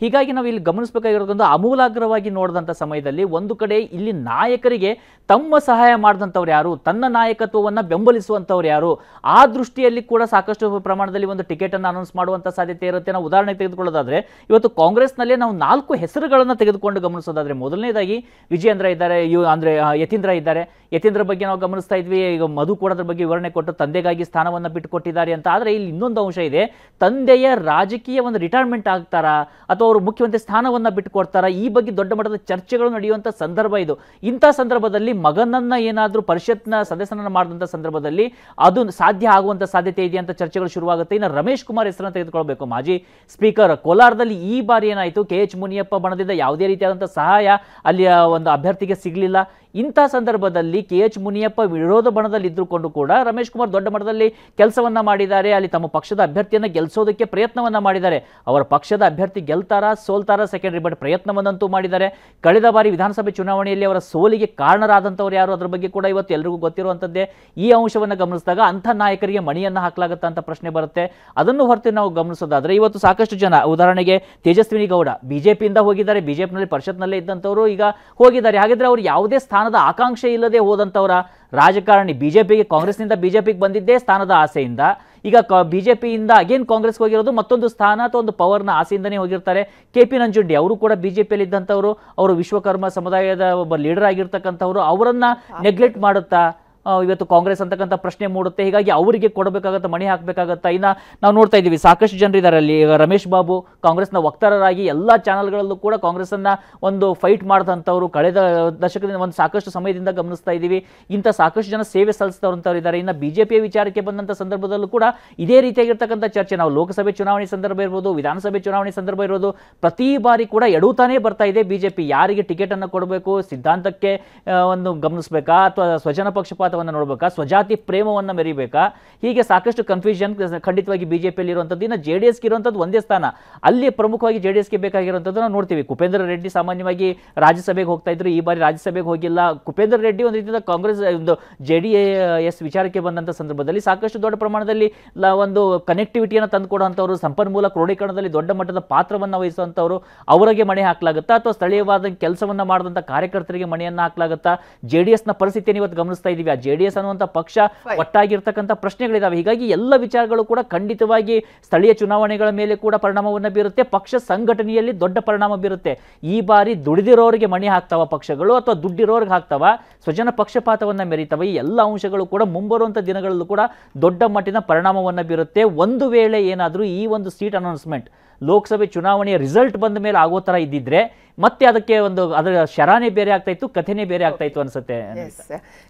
ಹೀಗಾಗಿ ನಾವು ಇಲ್ಲಿ ಗಮನಿಸಬೇಕಾಗಿರೋದೊಂದು ಆಮೂಲಾಗ್ರವಾಗಿ ನೋಡಿದಂಥ ಸಮಯದಲ್ಲಿ ಒಂದು ಕಡೆ ಇಲ್ಲಿ ನಾಯಕರಿಗೆ ತಮ್ಮ ಸಹಾಯ ಮಾಡಿದಂಥವ್ರು ಯಾರು, ತನ್ನ ನಾಯಕತ್ವವನ್ನು ಬೆಂಬಲಿಸುವಂಥವ್ರು ಯಾರು, ಆ ದೃಷ್ಟಿಯಲ್ಲಿ ಕೂಡ ಸಾಕಷ್ಟು ಪ್ರಮಾಣದಲ್ಲಿ ಒಂದು ಟಿಕೆಟ್ ಅನ್ನು ಅನೌನ್ಸ್ ಮಾಡುವಂಥ ಸಾಧ್ಯತೆ ಇರುತ್ತೆ. ನಾವು ಉದಾಹರಣೆ ತೆಗೆದುಕೊಳ್ಳೋದಾದ್ರೆ ಇವತ್ತು ಕಾಂಗ್ರೆಸ್ನಲ್ಲಿ ನಾವು 4 ಹೆಸರುಗಳನ್ನು ತೆಗೆದುಕೊಂಡು ಗಮನಿಸೋದಾದ್ರೆ ಮೊದಲನೇದಾಗಿ ವಿಜಯೇಂದ್ರ ಇದ್ದಾರೆ, ಅಂದ್ರೆ ಯತೀಂದ್ರ ಇದ್ದಾರೆ. ಯತೀಂದ್ರ ಬಗ್ಗೆ ನಾವು ಗಮನಿಸ್ತಾ ಇದ್ವಿ, ಈಗ ಮಧು ಕೂಡ ಅದ್ರ ಬಗ್ಗೆ ವಿವರಣೆ ಕೊಟ್ಟು ತಂದೆಗಾಗಿ ಸ್ಥಾನವನ್ನು ಬಿಟ್ಟುಕೊಟ್ಟಿದ್ದಾರೆ ಅಂತ. ಆದರೆ ಇಲ್ಲಿ ಇನ್ನೊಂದು ಅಂಶ ಇದೆ, ತಂದೆಯ ರಾಜಕೀಯ ಒಂದು ರಿಟೈರ್ಮೆಂಟ್ ಆಗ್ತಾರಾ ಅಥವಾ ಅವರು ಮುಖ್ಯಮಂತ್ರಿ ಸ್ಥಾನವನ್ನು ಬಿಟ್ಟುಕೊಡ್ತಾರಾ, ಈ ಬಗ್ಗೆ ದೊಡ್ಡ ಮಟ್ಟದ ಚರ್ಚೆಗಳು ನಡೆಯುವಂಥ ಸಂದರ್ಭ ಇದು. ಇಂಥ ಸಂದರ್ಭದಲ್ಲಿ ಮಗನನ್ನ ಏನಾದರೂ ಪರಿಷತ್ನ ಸದಸ್ಯನನ್ನು ಮಾಡಿದಂಥ ಸಂದರ್ಭದಲ್ಲಿ ಅದು ಸಾಧ್ಯ ಆಗುವಂಥ ಸಾಧ್ಯತೆ ಇದೆ ಅಂತ ಚರ್ಚೆಗಳು ಶುರುವಾಗುತ್ತೆ. ಇನ್ನು ರಮೇಶ್ ಕುಮಾರ್ ಹೆಸರನ್ನು ತೆಗೆದುಕೊಳ್ಬೇಕು, ಮಾಜಿ ಸ್ಪೀಕರ್. ಕೋಲಾರದಲ್ಲಿ ಈ ಬಾರಿ ಏನಾಯಿತು, KH ಮುನಿಯಪ್ಪ ಬಣದಿಂದ ಯಾವುದೇ ರೀತಿಯಾದಂಥ ಸಹಾಯ ಅಲ್ಲಿಯ ಒಂದು ಅಭ್ಯರ್ಥಿಗೆ ಸಿಗಲಿಲ್ಲ. ಇಂಥ ಸಂದರ್ಭದಲ್ಲಿ KH ಮುನಿಯಪ್ಪ ವಿರೋಧ ಬಣದಲ್ಲಿ ಇದ್ದುಕೊಂಡು ಕೂಡ ರಮೇಶ್ ಕುಮಾರ್ ದೊಡ್ಡ ಮಟ್ಟದಲ್ಲಿ ಕೆಲಸವನ್ನ ಮಾಡಿದ್ದಾರೆ. ಅಲ್ಲಿ ತಮ್ಮ ಪಕ್ಷದ ಅಭ್ಯರ್ಥಿಯನ್ನು ಗೆಲ್ಲಿಸೋದಕ್ಕೆ ಪ್ರಯತ್ನವನ್ನ ಮಾಡಿದ್ದಾರೆ. ಅವರ ಪಕ್ಷದ ಅಭ್ಯರ್ಥಿ ಗೆಲ್ತಾರಾ ಸೋಲ್ತಾರಾ ಸೆಕೆಂಡರಿ, ಬಟ್ ಪ್ರಯತ್ನವನ್ನಂತೂ ಮಾಡಿದ್ದಾರೆ. ಕಳೆದ ಬಾರಿ ವಿಧಾನಸಭೆ ಚುನಾವಣೆಯಲ್ಲಿ ಅವರ ಸೋಲಿಗೆ ಕಾರಣರಾದಂಥವ್ರು ಯಾರು, ಅದರ ಬಗ್ಗೆ ಕೂಡ ಇವತ್ತು ಎಲ್ರಿಗೂ ಗೊತ್ತಿರುವಂಥದ್ದೇ. ಈ ಅಂಶವನ್ನು ಗಮನಿಸಿದಾಗ ಅಂಥ ನಾಯಕರಿಗೆ ಮಣಿಯನ್ನು ಹಾಕಲಾಗುತ್ತಾ ಅಂತ ಪ್ರಶ್ನೆ ಬರುತ್ತೆ. ಅದನ್ನು ಹೊರತು ನಾವು ಗಮನಿಸೋದಾದ್ರೆ ಇವತ್ತು ಸಾಕಷ್ಟು ಜನ, ಉದಾಹರಣೆಗೆ ತೇಜಸ್ವಿನಿ ಗೌಡ ಬಿಜೆಪಿಯಿಂದ ಹೋಗಿದ್ದಾರೆ, ಬಿಜೆಪಿನಲ್ಲಿ ಪರಿಷತ್ನಲ್ಲೇ ಇದ್ದಂಥವರು ಈಗ ಹೋಗಿದ್ದಾರೆ. ಹಾಗಾದ್ರೆ ಅವರು ಯಾವುದೇ ಸ್ಥಾನದ ಆಕಾಂಕ್ಷೆ ಇಲ್ಲದೆ ಹೋದಂಥವರ ರಾಜಕಾರಣಿ. ಬಿಜೆಪಿಗೆ ಕಾಂಗ್ರೆಸ್ನಿಂದ ಬಿಜೆಪಿಗೆ ಬಂದಿದ್ದೇ ಸ್ಥಾನದ ಆಸೆಯಿಂದ, ಈಗ ಬಿಜೆಪಿಯಿಂದ ಅಗೇನ್ ಕಾಂಗ್ರೆಸ್ಗೆ ಹೋಗಿರೋದು ಮತ್ತೊಂದು ಸ್ಥಾನ ಅಥವಾ ಒಂದು ಪವರ್ನ ಆಸೆಯಿಂದನೇ ಹೋಗಿರ್ತಾರೆ. KP ನಂಜುಂಡಿ ಅವರು ಕೂಡ ಬಿಜೆಪಿಯಲ್ಲಿ ಇದ್ದಂಥವ್ರು, ಅವರು ವಿಶ್ವಕರ್ಮ ಸಮುದಾಯದ ಒಬ್ಬ ಲೀಡರ್ ಆಗಿರ್ತಕ್ಕಂಥವ್ರು. ಅವರನ್ನ ನೆಗ್ಲೆಕ್ಟ್ ಮಾಡುತ್ತಾ ಇವತ್ತು ಕಾಂಗ್ರೆಸ್ ಅಂತಕ್ಕಂಥ ಪ್ರಶ್ನೆ ಮೂಡುತ್ತೆ. ಹೀಗಾಗಿ ಅವರಿಗೆ ಕೊಡಬೇಕಾಗತ್ತಾ, ಮಣಿ ಹಾಕಬೇಕಾಗತ್ತಾ. ಇನ್ನು ನಾವು ನೋಡ್ತಾ ಇದ್ದೀವಿ ಸಾಕಷ್ಟು ಜನರಿದ್ದಾರೆ ಅಲ್ಲಿ. ರಮೇಶ್ ಬಾಬು ಕಾಂಗ್ರೆಸ್ನ ವಕ್ತಾರರಾಗಿ ಎಲ್ಲ ಚಾನಲ್ಗಳಲ್ಲೂ ಕೂಡ ಕಾಂಗ್ರೆಸ್ಸನ್ನು ಒಂದು ಫೈಟ್ ಮಾಡಿದಂಥವ್ರು ಕಳೆದ ದಶಕದಿಂದ ಒಂದು ಸಾಕಷ್ಟು ಸಮಯದಿಂದ ಗಮನಿಸ್ತಾ ಇದ್ದೀವಿ. ಇಂಥ ಸಾಕಷ್ಟು ಜನ ಸೇವೆ ಸಲ್ಲಿಸಿದವಂಥವ್ರು ಇದ್ದಾರೆ. ಇನ್ನು ಬಿಜೆಪಿಯ ವಿಚಾರಕ್ಕೆ ಬಂದಂಥ ಸಂದರ್ಭದಲ್ಲೂ ಕೂಡ ಇದೇ ರೀತಿಯಾಗಿರ್ತಕ್ಕಂಥ ಚರ್ಚೆ, ನಾವು ಲೋಕಸಭೆ ಚುನಾವಣೆ ಸಂದರ್ಭ ಇರ್ಬೋದು, ವಿಧಾನಸಭೆ ಚುನಾವಣೆ ಸಂದರ್ಭ ಇರ್ಬೋದು, ಪ್ರತಿ ಬಾರಿ ಕೂಡ ಎಡುತ್ತಾನೇ ಬರ್ತಾ ಇದೆ ಬಿಜೆಪಿ. ಯಾರಿಗೆ ಟಿಕೆಟ್ ಅನ್ನು ಕೊಡಬೇಕು, ಸಿದ್ಧಾಂತಕ್ಕೆ ಒಂದು ಗಮನಿಸಬೇಕಾ ಅಥವಾ ಸ್ವಜನ ಪಕ್ಷಪಾತ ನೋಡಬೇಕಾ, ಸ್ವಜಾತಿ ಪ್ರೇಮವನ್ನು ಮೆರಿಬೇಕಾ, ಹೀಗೆ ಸಾಕಷ್ಟು ಕನ್ಫ್ಯೂಷನ್ ಖಂಡಿತವಾಗಿ ಬಿಜೆಪಿಯಲ್ಲಿ ಇರುವಂಥದ್ದು. ಇನ್ನು JDSಗೆ ಇರುವಂಥದ್ದು ಒಂದೇ ಸ್ಥಾನ, ಅಲ್ಲಿ ಪ್ರಮುಖವಾಗಿ JDSಗೆ ಬೇಕಾಗಿರುವಂಥದ್ದು ನಾವು ನೋಡ್ತೀವಿ. ಕುಪೇಂದ್ರ ರೆಡ್ಡಿ ಸಾಮಾನ್ಯವಾಗಿ ರಾಜ್ಯಸಭೆಗೆ ಹೋಗ್ತಾ ಇದ್ರು, ಈ ಬಾರಿ ರಾಜ್ಯಸಭೆಗೆ ಹೋಗಿಲ್ಲ. ಕುಪೇಂದ್ರ ರೆಡ್ಡಿ ಒಂದು ರೀತಿಯ ಕಾಂಗ್ರೆಸ್ ಒಂದು JDS ವಿಚಾರಕ್ಕೆ ಬಂದಂಥ ಸಂದರ್ಭದಲ್ಲಿ ಸಾಕಷ್ಟು ದೊಡ್ಡ ಪ್ರಮಾಣದಲ್ಲಿ ಒಂದು ಕನೆಕ್ಟಿವಿಟಿಯನ್ನು ತಂದುಕೊಡುವಂಥವ್ರು, ಸಂಪನ್ಮೂಲ ಕ್ರೋಢೀಕರಣದಲ್ಲಿ ದೊಡ್ಡ ಮಟ್ಟದ ಪಾತ್ರವನ್ನು ವಹಿಸುವಂಥವ್ರು, ಅವರಿಗೆ ಮಣೆ ಹಾಕಲಾಗುತ್ತಾ ಅಥವಾ ಸ್ಥಳೀಯವಾದ ಕೆಲಸವನ್ನು ಮಾಡಿದಂಥ ಕಾರ್ಯಕರ್ತರಿಗೆ ಮಣೆಯನ್ನು ಹಾಕಲಾಗುತ್ತಾ? JDSನ ಪರಿಸ್ಥಿತಿಯನ್ನು ಇವತ್ತು ಗಮನಿಸ್ತಾ ಇದ್ದೀವಿ. JDS ಅನ್ನುವಂಥ ಪಕ್ಷ ಒಟ್ಟಾಗಿರ್ತಕ್ಕಂಥ ಪ್ರಶ್ನೆಗಳಿದಾವೆ. ಹೀಗಾಗಿ ಎಲ್ಲ ವಿಚಾರಗಳು ಕೂಡ ಖಂಡಿತವಾಗಿ ಸ್ಥಳೀಯ ಚುನಾವಣೆಗಳ ಮೇಲೆ ಕೂಡ ಪರಿಣಾಮವನ್ನು ಬೀರುತ್ತೆ, ಪಕ್ಷ ಸಂಘಟನೆಯಲ್ಲಿ ದೊಡ್ಡ ಪರಿಣಾಮ ಬೀರುತ್ತೆ. ಈ ಬಾರಿ ದುಡಿದಿರೋರಿಗೆ ಮಣಿ ಹಾಕ್ತಾವ ಪಕ್ಷಗಳು ಅಥವಾ ದುಡ್ಡಿರೋರಿಗೆ ಹಾಕ್ತಾವ, ಸ್ವಜನ ಪಕ್ಷಪಾತವನ್ನು ಮೆರೀತವೆ. ಈ ಎಲ್ಲ ಅಂಶಗಳು ಕೂಡ ಮುಂಬರುವಂಥ ದಿನಗಳಲ್ಲೂ ಕೂಡ ದೊಡ್ಡ ಮಟ್ಟಿನ ಪರಿಣಾಮವನ್ನು ಬೀರುತ್ತೆ. ಒಂದು ವೇಳೆ ಏನಾದರೂ ಈ ಒಂದು ಸೀಟ್ ಅನೌನ್ಸ್ಮೆಂಟ್ ಲೋಕಸಭೆ ಚುನಾವಣೆಯ ರಿಸಲ್ಟ್ ಬಂದ ಮೇಲೆ ಆಗೋ ಥರ ಇದ್ದಿದ್ರೆ ಮತ್ತೆ ಅದಕ್ಕೆ ಒಂದು ಅದರ ಶರಾನೇ ಬೇರೆ ಆಗ್ತಾ ಇತ್ತು, ಕಥೆನೇ ಬೇರೆ ಆಗ್ತಾ ಇತ್ತು ಅನ್ಸುತ್ತೆ.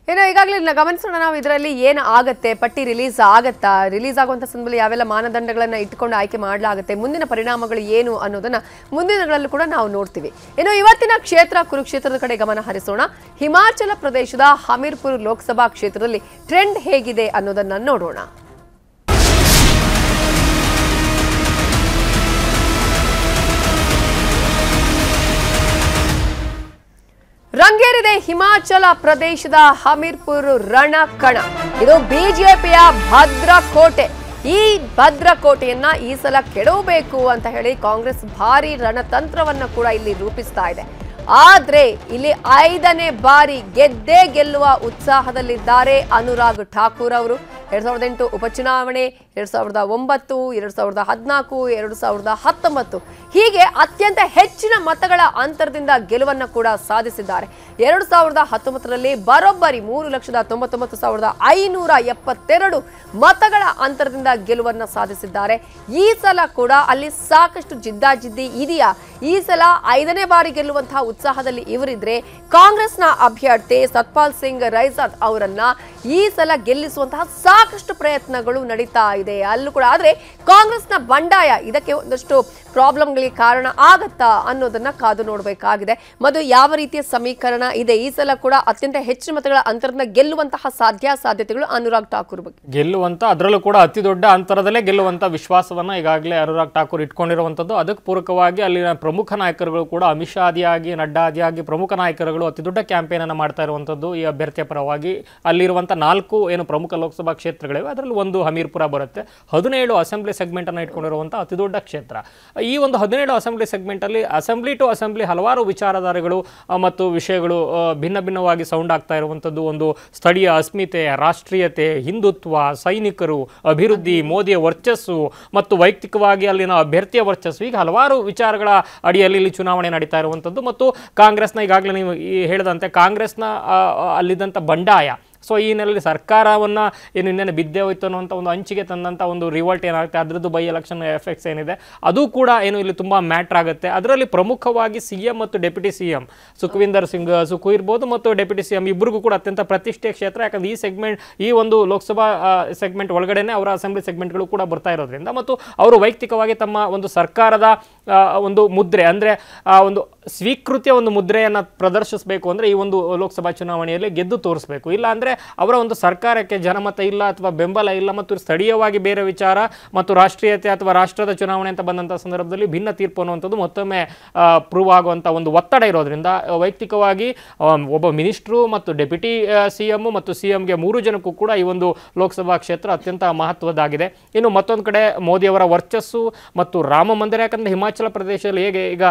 ಏನೋ ಈಗಾಗಲೇ ಗಮನಿಸೋಣ ನಾವು ಇದರಲ್ಲಿ ಏನು ಆಗತ್ತೆ, ಪಟ್ಟಿ ರಿಲೀಸ್ ಆಗತ್ತಾ, ರಿಲೀಸ್ ಆಗುವಂಥ ಸಂದರ್ಭದಲ್ಲಿ ಯಾವೆಲ್ಲ ಮಾನದಂಡಗಳನ್ನ ಇಟ್ಕೊಂಡು ಆಯ್ಕೆ ಮಾಡಲಾಗುತ್ತೆ, ಮುಂದಿನ ಪರಿಣಾಮಗಳು ಏನು ಅನ್ನೋದನ್ನ ಮುಂದಿನ ದಿನಗಳಲ್ಲೂ ಕೂಡ ನಾವು ನೋಡ್ತೀವಿ. ಇನ್ನು ಇವತ್ತಿನ ಕ್ಷೇತ್ರ ಕುರುಕ್ಷೇತ್ರದ ಕಡೆ ಗಮನ ಹರಿಸೋಣ. ಹಿಮಾಚಲ ಪ್ರದೇಶದ ಹಮೀರ್ಪುರ್ ಲೋಕಸಭಾ ಕ್ಷೇತ್ರದಲ್ಲಿ ಟ್ರೆಂಡ್ ಹೇಗಿದೆ ಅನ್ನೋದನ್ನ ನೋಡೋಣ. ರಂಗೇರಿದೆ ಹಿಮಾಚಲ ಪ್ರದೇಶದ ಹಮೀರ್ಪುರ್ ರಣಕಣ. ಇದು ಬಿಜೆಪಿಯ ಭದ್ರಕೋಟೆ. ಈ ಭದ್ರಕೋಟೆಯನ್ನ ಈ ಸಲ ಕೆಡವಬೇಕು ಅಂತ ಹೇಳಿ ಕಾಂಗ್ರೆಸ್ ಭಾರಿ ರಣತಂತ್ರವನ್ನ ಕೂಡ ಇಲ್ಲಿ ರೂಪಿಸ್ತಾ ಇದೆ. ಆದ್ರೆ ಇಲ್ಲಿ 5ನೇ ಬಾರಿ ಗೆದ್ದೇ ಗೆಲ್ಲುವ ಉತ್ಸಾಹದಲ್ಲಿದ್ದಾರೆ ಅನುರಾಗ್ ಠಾಕೂರ್ ಅವರು. 2008 ಉಪಚುನಾವಣೆ, 2009, 2014, 2019 ಹೀಗೆ ಅತ್ಯಂತ ಹೆಚ್ಚಿನ ಮತಗಳ ಅಂತರದಿಂದ ಗೆಲುವನ್ನು ಕೂಡ ಸಾಧಿಸಿದ್ದಾರೆ. 2019ರಲ್ಲಿ ಬರೋಬ್ಬರಿ 3,99,572 ಮತಗಳ ಅಂತರದಿಂದ ಗೆಲುವನ್ನು ಸಾಧಿಸಿದ್ದಾರೆ. ಈ ಸಲ ಕೂಡ ಅಲ್ಲಿ ಸಾಕಷ್ಟು ಜಿದ್ದಾಜಿದ್ದಿ ಇದೆಯಾ? ಈ ಸಲ 5ನೇ ಬಾರಿ ಗೆಲ್ಲುವಂತಹ ಉತ್ಸಾಹದಲ್ಲಿ ಇವರಿದ್ರೆ ಕಾಂಗ್ರೆಸ್ನ ಅಭ್ಯರ್ಥಿ ಸತ್ಪಾಲ್ ಸಿಂಗ್ ರೈಸಾತ್ ಅವರನ್ನ ಈ ಸಲ ಗೆಲ್ಲಿಸುವಂತಹ ಸಾಕಷ್ಟು ಪ್ರಯತ್ನಗಳು ನಡೀತಾ ಇದೆ ಅಲ್ಲೂ ಕೂಡ. ಆದ್ರೆ ಕಾಂಗ್ರೆಸ್ನ ಬಂಡಾಯ ಇದಕ್ಕೆ ಒಂದಷ್ಟು ಪ್ರಾಬ್ಲಮ್ಗಳಿಗೆ ಕಾರಣ ಆಗತ್ತಾ ಅನ್ನೋದನ್ನ ಕಾದು ನೋಡಬೇಕಾಗಿದೆ. ಮಧು, ಯಾವ ರೀತಿಯ ಸಮೀಕರಣ ಇದೆ ಈ ಸಲ ಕೂಡ ಅತ್ಯಂತ ಹೆಚ್ಚು ಮತಗಳ ಅಂತರದಿಂದ ಗೆಲ್ಲುವಂತಹ ಸಾಧ್ಯತೆಗಳು ಅನುರಾಗ್ ಠಾಕೂರ್ ಬಗ್ಗೆ? ಗೆಲ್ಲುವಂತ, ಅದರಲ್ಲೂ ಕೂಡ ಅತಿ ದೊಡ್ಡ ಅಂತರದಲ್ಲೇ ಗೆಲ್ಲುವಂತ ವಿಶ್ವಾಸವನ್ನ ಈಗಾಗಲೇ ಅನುರಾಗ್ ಠಾಕೂರ್ ಇಟ್ಕೊಂಡಿರುವಂತದ್ದು. ಅದಕ್ಕೆ ಪೂರಕವಾಗಿ ಅಲ್ಲಿನ ಪ್ರಮುಖ ನಾಯಕರುಗಳು ಕೂಡ ಅಮಿತ್ ಶಾ ಆದಿಯಾಗಿ, ನಡ್ಡಾ ಆದಿಯಾಗಿ ಪ್ರಮುಖ ನಾಯಕರುಗಳು ಅತಿ ದೊಡ್ಡ ಕ್ಯಾಂಪೇನ್ ಅನ್ನು ಮಾಡ್ತಾ ಇರುವಂತದ್ದು ಈ ಅಭ್ಯರ್ಥಿಯ ಪರವಾಗಿ. ಅಲ್ಲಿರುವಂತಹ 4 ಏನು ಪ್ರಮುಖ ಲೋಕಸಭಾ ಕ್ಷೇತ್ರಗಳಿವೆ, ಅದರಲ್ಲಿ ಒಂದು ಹಮೀರ್ಪುರ ಬರುತ್ತೆ. 17 ಅಸೆಂಬ್ಲಿ ಸೆಗ್ಮೆಂಟ್ ಅನ್ನು ಇಟ್ಕೊಂಡಿರುವಂತಹ ಅತಿ ದೊಡ್ಡ ಕ್ಷೇತ್ರ. ಈ ಒಂದು 17 ಅಸೆಂಬ್ಲಿ ಸೆಗ್ಮೆಂಟ್ ಅಲ್ಲಿ ಅಸೆಂಬ್ಲಿ ಟು ಅಸೆಂಬ್ಲಿ ಹಲವಾರು ವಿಚಾರಧಾರೆಗಳು ಮತ್ತು ವಿಷಯಗಳು ಭಿನ್ನವಾಗಿ ಸೌಂಡ್ ಆಗ್ತಾ ಇರುವಂತದ್ದು. ಒಂದು ಸ್ಥಳೀಯ ಅಸ್ಮಿತೆ, ರಾಷ್ಟ್ರೀಯತೆ, ಹಿಂದುತ್ವ, ಸೈನಿಕರು, ಅಭಿವೃದ್ಧಿ, ಮೋದಿಯ ವರ್ಚಸ್ಸು ಮತ್ತು ವೈಯಕ್ತಿಕವಾಗಿ ಅಲ್ಲಿನ ಅಭ್ಯರ್ಥಿಯ ವರ್ಚಸ್ಸು, ಈಗ ಹಲವಾರು ವಿಚಾರಗಳ ಅಡಿಯಲ್ಲಿ ಇಲ್ಲಿ ಚುನಾವಣೆ ನಡೀತಾ ಇರುವಂತದ್ದು. ಮತ್ತು ಕಾಂಗ್ರೆಸ್ನ ಈಗಾಗಲೇ ನೀವು ಹೇಳಿದಂತೆ ಕಾಂಗ್ರೆಸ್ನ ಅಲ್ಲಿದ್ದಂಥ ಬಂಡಾಯ, ಸೊ ಈ ನೆಲೆಯಲ್ಲಿ ಸರ್ಕಾರವನ್ನು ಏನು ಇನ್ನೇನು ಬಿದ್ದೇ ಹೋಯ್ತು ಅನ್ನುವಂಥ ಒಂದು ಅಂಚಿಗೆ ತಂದಂಥ ಒಂದು ರಿವೋಲ್ಟ್ ಏನಾಗುತ್ತೆ, ಅದರದ್ದು ಬೈ ಎಲೆಕ್ಷನ್ ಎಫೆಕ್ಟ್ಸ್ ಏನಿದೆ ಅದು ಕೂಡ ಏನು ಇಲ್ಲಿ ತುಂಬ ಮ್ಯಾಟ್ರ್ ಆಗುತ್ತೆ. ಅದರಲ್ಲಿ ಪ್ರಮುಖವಾಗಿ CM ಮತ್ತು ಡೆಪ್ಯೂಟಿ CM ಸುಖವಿಂದರ್ ಸಿಂಗ್ ಸುಖು ಇರ್ಬೋದು ಮತ್ತು ಡೆಪ್ಯೂಟಿ CM ಇಬ್ಬರಿಗೂ ಕೂಡ ಅತ್ಯಂತ ಪ್ರತಿಷ್ಠೆಯ ಕ್ಷೇತ್ರ. ಯಾಕಂದರೆ ಈ ಸೆಗ್ಮೆಂಟ್, ಈ ಒಂದು ಲೋಕಸಭಾ ಸೆಗ್ಮೆಂಟ್ ಒಳಗಡೆನೆ ಅವರ ಅಸೆಂಬ್ಲಿ ಸೆಗ್ಮೆಂಟ್ಗಳು ಕೂಡ ಬರ್ತಾ ಇರೋದ್ರಿಂದ ಮತ್ತು ಅವರು ವೈಯಕ್ತಿಕವಾಗಿ ತಮ್ಮ ಒಂದು ಸರ್ಕಾರದ ಒಂದು ಮುದ್ರೆ ಅಂದರೆ ಒಂದು ಸ್ವೀಕೃತಿಯ ಒಂದು ಮುದ್ರೆಯನ್ನು ಪ್ರದರ್ಶಿಸಬೇಕು ಅಂದರೆ ಈ ಒಂದು ಲೋಕಸಭಾ ಚುನಾವಣೆಯಲ್ಲಿ ಗೆದ್ದು ತೋರಿಸಬೇಕು. ಇಲ್ಲ ಅಂದರೆ ಅವರ ಒಂದು ಸರ್ಕಾರಕ್ಕೆ ಜನಮತ ಇಲ್ಲ ಅಥವಾ ಬೆಂಬಲ ಇಲ್ಲ ಮತ್ತು ಸ್ಥಳೀಯವಾಗಿ ಬೇರೆ ವಿಚಾರ ಮತ್ತು ರಾಷ್ಟ್ರೀಯತೆ ಅಥವಾ ರಾಷ್ಟ್ರದ ಚುನಾವಣೆ ಅಂತ ಬಂದಂಥ ಸಂದರ್ಭದಲ್ಲಿ ಭಿನ್ನ ತೀರ್ಪು ಅನ್ನುವಂಥದ್ದು ಮತ್ತೊಮ್ಮೆ ಪ್ರೂವ್ ಆಗುವಂಥ ಒಂದು ಒತ್ತಡ ಇರೋದ್ರಿಂದ ವೈಯಕ್ತಿಕವಾಗಿ ಒಬ್ಬ ಮಿನಿಸ್ಟ್ರು ಮತ್ತು ಡೆಪ್ಯೂಟಿ CM ಮತ್ತು CMಗೆ 3 ಜನಕ್ಕೂ ಕೂಡ ಈ ಒಂದು ಲೋಕಸಭಾ ಕ್ಷೇತ್ರ ಅತ್ಯಂತ ಮಹತ್ವದ್ದಾಗಿದೆ. ಇನ್ನು ಮತ್ತೊಂದು ಕಡೆ ಮೋದಿಯವರ ವರ್ಚಸ್ಸು ಮತ್ತು ರಾಮ ಮಂದಿರ, ಯಾಕಂದರೆ ಹಿಮಾಚಲ ಪ್ರದೇಶದಲ್ಲಿ ಹೇಗೆ ಈಗ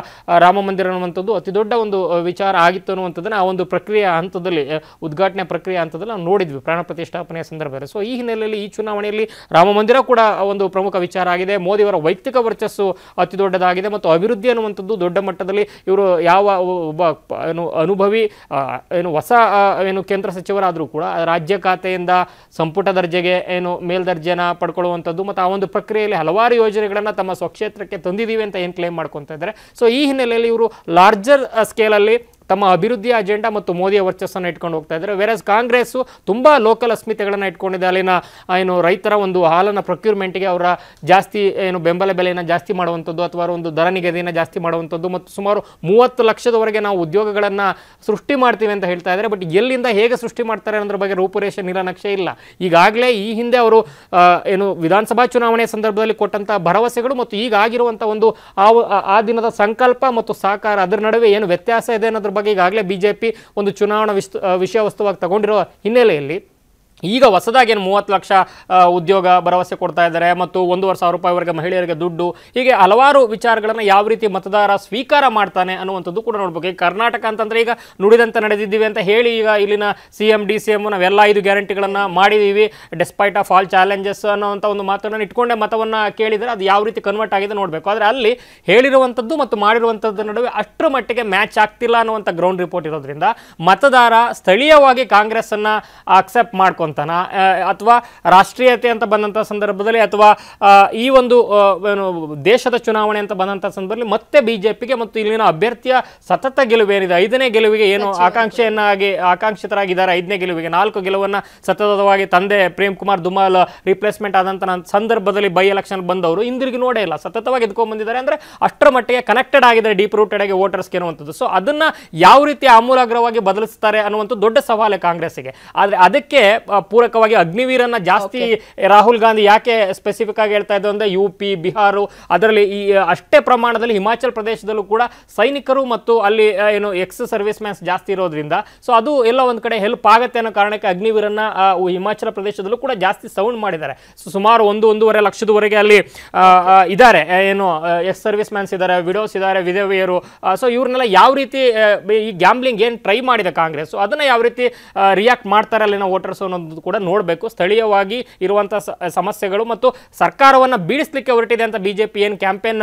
ರಾಮ ಮಂದಿರ ಅನ್ನುವಂಥದ್ದು ಅತಿ ದೊಡ್ಡ ಒಂದು ವಿಚಾರ ಆಗಿತ್ತು ಅನ್ನುವಂಥದ್ದನ್ನು ಆ ಒಂದು ಪ್ರಕ್ರಿಯೆ ಹಂತದಲ್ಲಿ, ಉದ್ಘಾಟನೆ ಪ್ರಕ್ರಿಯೆ ಹಂತದಲ್ಲಿ ನಾವು ನೋಡಿದ್ವಿ ಪ್ರಾಣ ಪ್ರತಿಷ್ಠಾಪನೆಯ ಸಂದರ್ಭದಲ್ಲಿ. ಸೊ ಈ ಹಿನ್ನೆಲೆಯಲ್ಲಿ ಈ ಚುನಾವಣೆಯಲ್ಲಿ ರಾಮ ಮಂದಿರ ಕೂಡ ಒಂದು ಪ್ರಮುಖ ವಿಚಾರ ಆಗಿದೆ. ಮೋದಿಯವರ ವೈಯಕ್ತಿಕ ವರ್ಚಸ್ಸು ಅತಿ ದೊಡ್ಡದಾಗಿದೆ ಮತ್ತು ಅಭಿವೃದ್ಧಿ ಅನ್ನುವಂಥದ್ದು ದೊಡ್ಡ ಮಟ್ಟದಲ್ಲಿ ಇವರು ಯಾವ ಒಬ್ಬ ಏನು ಅನುಭವಿ ಹೊಸ ಕೇಂದ್ರ ಸಚಿವರಾದರೂ ಕೂಡ ರಾಜ್ಯ ಖಾತೆಯಿಂದ ಸಂಪುಟ ದರ್ಜೆಗೆ ಮೇಲ್ದರ್ಜೆನ ಪಡ್ಕೊಳ್ಳುವಂಥದ್ದು ಮತ್ತು ಆ ಒಂದು ಪ್ರಕ್ರಿಯೆಯಲ್ಲಿ ಹಲವಾರು ಯೋಜನೆಗಳನ್ನು ತಮ್ಮ ಸ್ವಕ್ಷೇತ್ರಕ್ಕೆ ತಂದಿದ್ದೀವಿ ಅಂತ ಏನು ಕ್ಲೇಮ್ ಮಾಡ್ಕೊತಾ ಇದ್ದಾರೆ. ಸೊ ಈ ಹಿನ್ನೆಲೆಯಲ್ಲಿ ಇವರು ಲಾರ್ಜರ್ ಸ್ಕೇಲಲ್ಲಿ ತಮ್ಮ ಅಭಿವೃದ್ಧಿ ಅಜೆಂಡಾ ಮತ್ತು ಮೋದಿಯ ವರ್ಚಸ್ಸನ್ನು ಇಟ್ಕೊಂಡು ಹೋಗ್ತಾ ಇದ್ದಾರೆ. ವೆರಸ್ ಕಾಂಗ್ರೆಸ್ಸು ತುಂಬ ಲೋಕಲ್ ಅಸ್ಮಿತೆಗಳನ್ನು ಇಟ್ಕೊಂಡಿದೆ. ಅಲ್ಲಿನ ರೈತರ ಒಂದು ಹಾಲನ್ನು ಪ್ರೊಕ್ಯೂರ್ಮೆಂಟ್ಗೆ ಅವರ ಜಾಸ್ತಿ ಬೆಂಬಲ ಬೆಲೆಯನ್ನು ಜಾಸ್ತಿ ಮಾಡುವಂಥದ್ದು ಅಥವಾ ಒಂದು ದರ ನಿಗದಿಯನ್ನು ಜಾಸ್ತಿ ಮಾಡುವಂಥದ್ದು ಮತ್ತು ಸುಮಾರು 30 ಲಕ್ಷದವರೆಗೆ ನಾವು ಉದ್ಯೋಗಗಳನ್ನು ಸೃಷ್ಟಿ ಮಾಡ್ತೀವಿ ಅಂತ ಹೇಳ್ತಾ ಇದ್ದಾರೆ. ಬಟ್ ಎಲ್ಲಿಂದ ಹೇಗೆ ಸೃಷ್ಟಿ ಮಾಡ್ತಾರೆ ಅನ್ನೋದ್ರ ಬಗ್ಗೆ ರೂಪುರೇಷೆ ನೀಲನಕ್ಷೆ ಇಲ್ಲ. ಈಗಾಗಲೇ ಈ ಹಿಂದೆ ಅವರು ವಿಧಾನಸಭಾ ಚುನಾವಣೆ ಸಂದರ್ಭದಲ್ಲಿ ಕೊಟ್ಟಂಥ ಭರವಸೆಗಳು ಮತ್ತು ಈಗ ಆಗಿರುವಂಥ ಒಂದು ಆ ದಿನದ ಸಂಕಲ್ಪ ಮತ್ತು ಸಾಕಾರ, ಅದರ ನಡುವೆ ಏನು ವ್ಯತ್ಯಾಸ ಇದೆ ಅನ್ನೋದ್ರ ಬಗ್ಗೆ ಈಗಾಗಲೇ ಬಿಜೆಪಿ ಒಂದು ಚುನಾವಣಾ ವಿಷಯ ವಸ್ತುವಾಗಿ ತಗೊಂಡಿರೋ ಹಿನ್ನೆಲೆಯಲ್ಲಿ ಈಗ ಹೊಸದಾಗಿ 30 ಲಕ್ಷ ಉದ್ಯೋಗ ಭರವಸೆ ಕೊಡ್ತಾ ಇದ್ದಾರೆ ಮತ್ತು 1,500 ರೂಪಾಯಿವರೆಗೆ ಮಹಿಳೆಯರಿಗೆ ದುಡ್ಡು, ಹೀಗೆ ಹಲವಾರು ವಿಚಾರಗಳನ್ನು ಯಾವ ರೀತಿ ಮತದಾರ ಸ್ವೀಕಾರ ಮಾಡ್ತಾನೆ ಅನ್ನುವಂಥದ್ದು ಕೂಡ ನೋಡ್ಬೇಕು. ಈಗ ಕರ್ನಾಟಕ ಅಂತಂದರೆ ಈಗ ನುಡಿದಂತೆ ನಡೆದಿದ್ದೀವಿ ಅಂತ ಹೇಳಿ ಈಗ ಇಲ್ಲಿನ CM DCM ನಾವೆಲ್ಲ 5 ಗ್ಯಾರಂಟಿಗಳನ್ನು ಮಾಡಿದ್ದೀವಿ ಡೆಸ್ಪೈಟ್ ಆಫ್ ಆಲ್ ಚಾಲೆಂಜಸ್ ಅನ್ನೋವಂಥ ಒಂದು ಮಾತನ್ನು ಇಟ್ಕೊಂಡೆ ಮತವನ್ನು ಕೇಳಿದರೆ ಅದು ಯಾವ ರೀತಿ ಕನ್ವರ್ಟ್ ಆಗಿದೆ ನೋಡಬೇಕು. ಆದರೆ ಅಲ್ಲಿ ಹೇಳಿರುವಂಥದ್ದು ಮತ್ತು ಮಾಡಿರುವಂಥದ್ದು ನಡುವೆ ಅಷ್ಟರ ಮಟ್ಟಿಗೆ ಮ್ಯಾಚ್ ಆಗ್ತಿಲ್ಲ ಅನ್ನುವಂಥ ಗ್ರೌಂಡ್ ರಿಪೋರ್ಟ್ ಇರೋದ್ರಿಂದ ಮತದಾರ ಸ್ಥಳೀಯವಾಗಿ ಕಾಂಗ್ರೆಸ್ಸನ್ನು ಅಕ್ಸೆಪ್ಟ್ ಮಾಡ್ಕೊಂಡು ಅಥವಾ ರಾಷ್ಟ್ರೀಯತೆ ಅಂತ ಬಂದಂಥ ಸಂದರ್ಭದಲ್ಲಿ ಅಥವಾ ಈ ಒಂದು ದೇಶದ ಚುನಾವಣೆ ಅಂತ ಬಂದಂಥ ಸಂದರ್ಭದಲ್ಲಿ ಮತ್ತೆ ಬಿಜೆಪಿಗೆ ಮತ್ತು ಇಲ್ಲಿನ ಅಭ್ಯರ್ಥಿಯ ಸತತ ಗೆಲುವೇನಿದೆ, 5ನೇ ಗೆಲುವಿಗೆ ಏನು ಆಕಾಂಕ್ಷಿತರಾಗಿದ್ದಾರೆ, 5ನೇ ಗೆಲುವಿಗೆ 4 ಗೆಲುವನ್ನು ಸತತವಾಗಿ ತಂದೆ ಪ್ರೇಮ್ ಕುಮಾರ್ ದುಮಾಲ್ ರಿಪ್ಲೇಸ್ಮೆಂಟ್ ಆದಂಥ ಸಂದರ್ಭದಲ್ಲಿ ಬೈ ಎಲೆಕ್ಷನ್ ಬಂದವರು ಹಿಂದಿರುಗಿ ನೋಡೇ ಇಲ್ಲ, ಸತತವಾಗಿ ಎದ್ಕೊಂಡು ಬಂದಿದ್ದಾರೆ. ಅಂದರೆ ಅಷ್ಟರ ಮಟ್ಟಿಗೆ ಕನೆಕ್ಟೆಡ್ ಆಗಿದ್ದಾರೆ ಡೀಪ್ ರೂಟೆಡ್ ಆಗಿ ವೋಟರ್ಸ್ಗೆ ಅನ್ನುವಂಥದ್ದು. ಸೊ ಅದನ್ನು ಯಾವ ರೀತಿ ಆಮೂಲಾಗ್ರವಾಗಿ ಬದಲಿಸ್ತಾರೆ ಅನ್ನುವಂಥ ದೊಡ್ಡ ಸವಾಲೆ ಕಾಂಗ್ರೆಸ್ಸಿಗೆ. ಆದರೆ ಅದಕ್ಕೆ ಪೂರಕವಾಗಿ ಅಗ್ನಿವೀರನ್ನ ಜಾಸ್ತಿ ರಾಹುಲ್ ಗಾಂಧಿ ಯಾಕೆ ಸ್ಪೆಸಿಫಿಕ್ ಆಗಿ ಹೇಳ್ತಾ ಇದ್ದು ಅಂದರೆ UP, ಬಿಹಾರ, ಅದರಲ್ಲಿ ಈ ಅಷ್ಟೇ ಪ್ರಮಾಣದಲ್ಲಿ ಹಿಮಾಚಲ ಪ್ರದೇಶದಲ್ಲೂ ಕೂಡ ಸೈನಿಕರು ಮತ್ತು ಅಲ್ಲಿ ಎಕ್ಸ್ ಸರ್ವಿಸ್ ಮ್ಯಾನ್ಸ್ ಜಾಸ್ತಿ ಇರೋದ್ರಿಂದ ಸೊ ಅದು ಎಲ್ಲ ಒಂದು ಕಡೆ ಹೆಲ್ಪ್ ಆಗುತ್ತೆ ಅನ್ನೋ ಕಾರಣಕ್ಕೆ ಅಗ್ನಿವೀರನ್ನ ಹಿಮಾಚಲ ಪ್ರದೇಶದಲ್ಲೂ ಕೂಡ ಜಾಸ್ತಿ ಸೌಂಡ್ ಮಾಡಿದ್ದಾರೆ. ಸುಮಾರು 1-1.5 ಲಕ್ಷದವರೆಗೆ ಅಲ್ಲಿ ಇದ್ದಾರೆ, ಎಕ್ಸ್ ಸರ್ವಿಸ್ ಮ್ಯಾನ್ಸ್ ಇದ್ದಾರೆ, ವಿಡೋಸ್ ಇದ್ದಾರೆ, ವಿಧವೆಯರು. ಸೊ ಇವ್ರನ್ನೆಲ್ಲ ಯಾವ ರೀತಿ ಈ ಗ್ಯಾಂಬ್ಲಿಂಗ್ ಏನು ಟ್ರೈ ಮಾಡಿದೆ ಕಾಂಗ್ರೆಸ್, ಅದನ್ನು ಯಾವ ರೀತಿ ರಿಯಾಕ್ಟ್ ಮಾಡ್ತಾರೆ ಅಲ್ಲಿನ ವೋಟರ್ಸ್ ಅನ್ನೋದು ಕೂಡ ನೋಡಬೇಕು. ಸ್ಥಳೀಯವಾಗಿ ಇರುವಂಥ ಸಮಸ್ಯೆಗಳು ಮತ್ತು ಸರ್ಕಾರವನ್ನು ಬೀಳಿಸಲಿಕ್ಕೆ ಹೊರಟಿದೆ ಅಂತ ಬಿಜೆಪಿ ಏನು ಕ್ಯಾಂಪೇನ್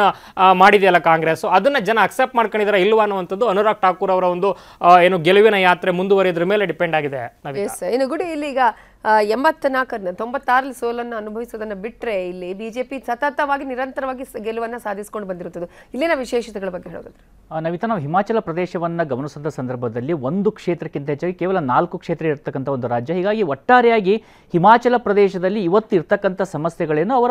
ಮಾಡಿದೆಯಲ್ಲ ಕಾಂಗ್ರೆಸ್, ಅದನ್ನು ಜನ ಅಕ್ಸೆಪ್ಟ್ ಮಾಡ್ಕೊಂಡಿದ್ದಾರೆ ಇಲ್ವಾ ಅನ್ನುವಂಥದ್ದು ಅನುರಾಗ್ ಠಾಕೂರ್ ಅವರ ಒಂದು ಗೆಲುವಿನ ಯಾತ್ರೆ ಮುಂದುವರಿಯೋದ್ರ ಮೇಲೆ ಡಿಪೆಂಡ್ ಆಗಿದೆ. ಇನ್ನು ಗುಡಿ ಇಲ್ಲಿ ಈಗ 96 ಸೋಲನ್ನು ಅನುಭವಿಸೋದನ್ನ ಬಿಟ್ರೆ ಇಲ್ಲಿ ಬಿಜೆಪಿ ಸತತವಾಗಿ ನಿರಂತರವಾಗಿ ಗೆಲುವನ್ನ ಸಾಧಿಸಿಕೊಂಡು ಬಂದಿರುತ್ತದೆ. ಇಲ್ಲಿನ ವಿಶೇಷತೆಗಳ ಬಗ್ಗೆ ಹೇಳೋದಾದ್ರೆ ನವಿತಾ, ನಾವು ಹಿಮಾಚಲ ಪ್ರದೇಶವನ್ನ ಗಮನಿಸಿದ ಸಂದರ್ಭದಲ್ಲಿ ಒಂದು ಕ್ಷೇತ್ರಕ್ಕಿಂತ ಹೆಚ್ಚಾಗಿ ಕೇವಲ 4 ಕ್ಷೇತ್ರ ಇರತಕ್ಕಂಥ ಒಂದು ರಾಜ್ಯ. ಹೀಗಾಗಿ ಒಟ್ಟಾರೆಯಾಗಿ ಹಿಮಾಚಲ ಪ್ರದೇಶದಲ್ಲಿ ಇವತ್ತು ಇರ್ತಕ್ಕಂಥ ಸಮಸ್ಯೆಗಳೇನು, ಅವರ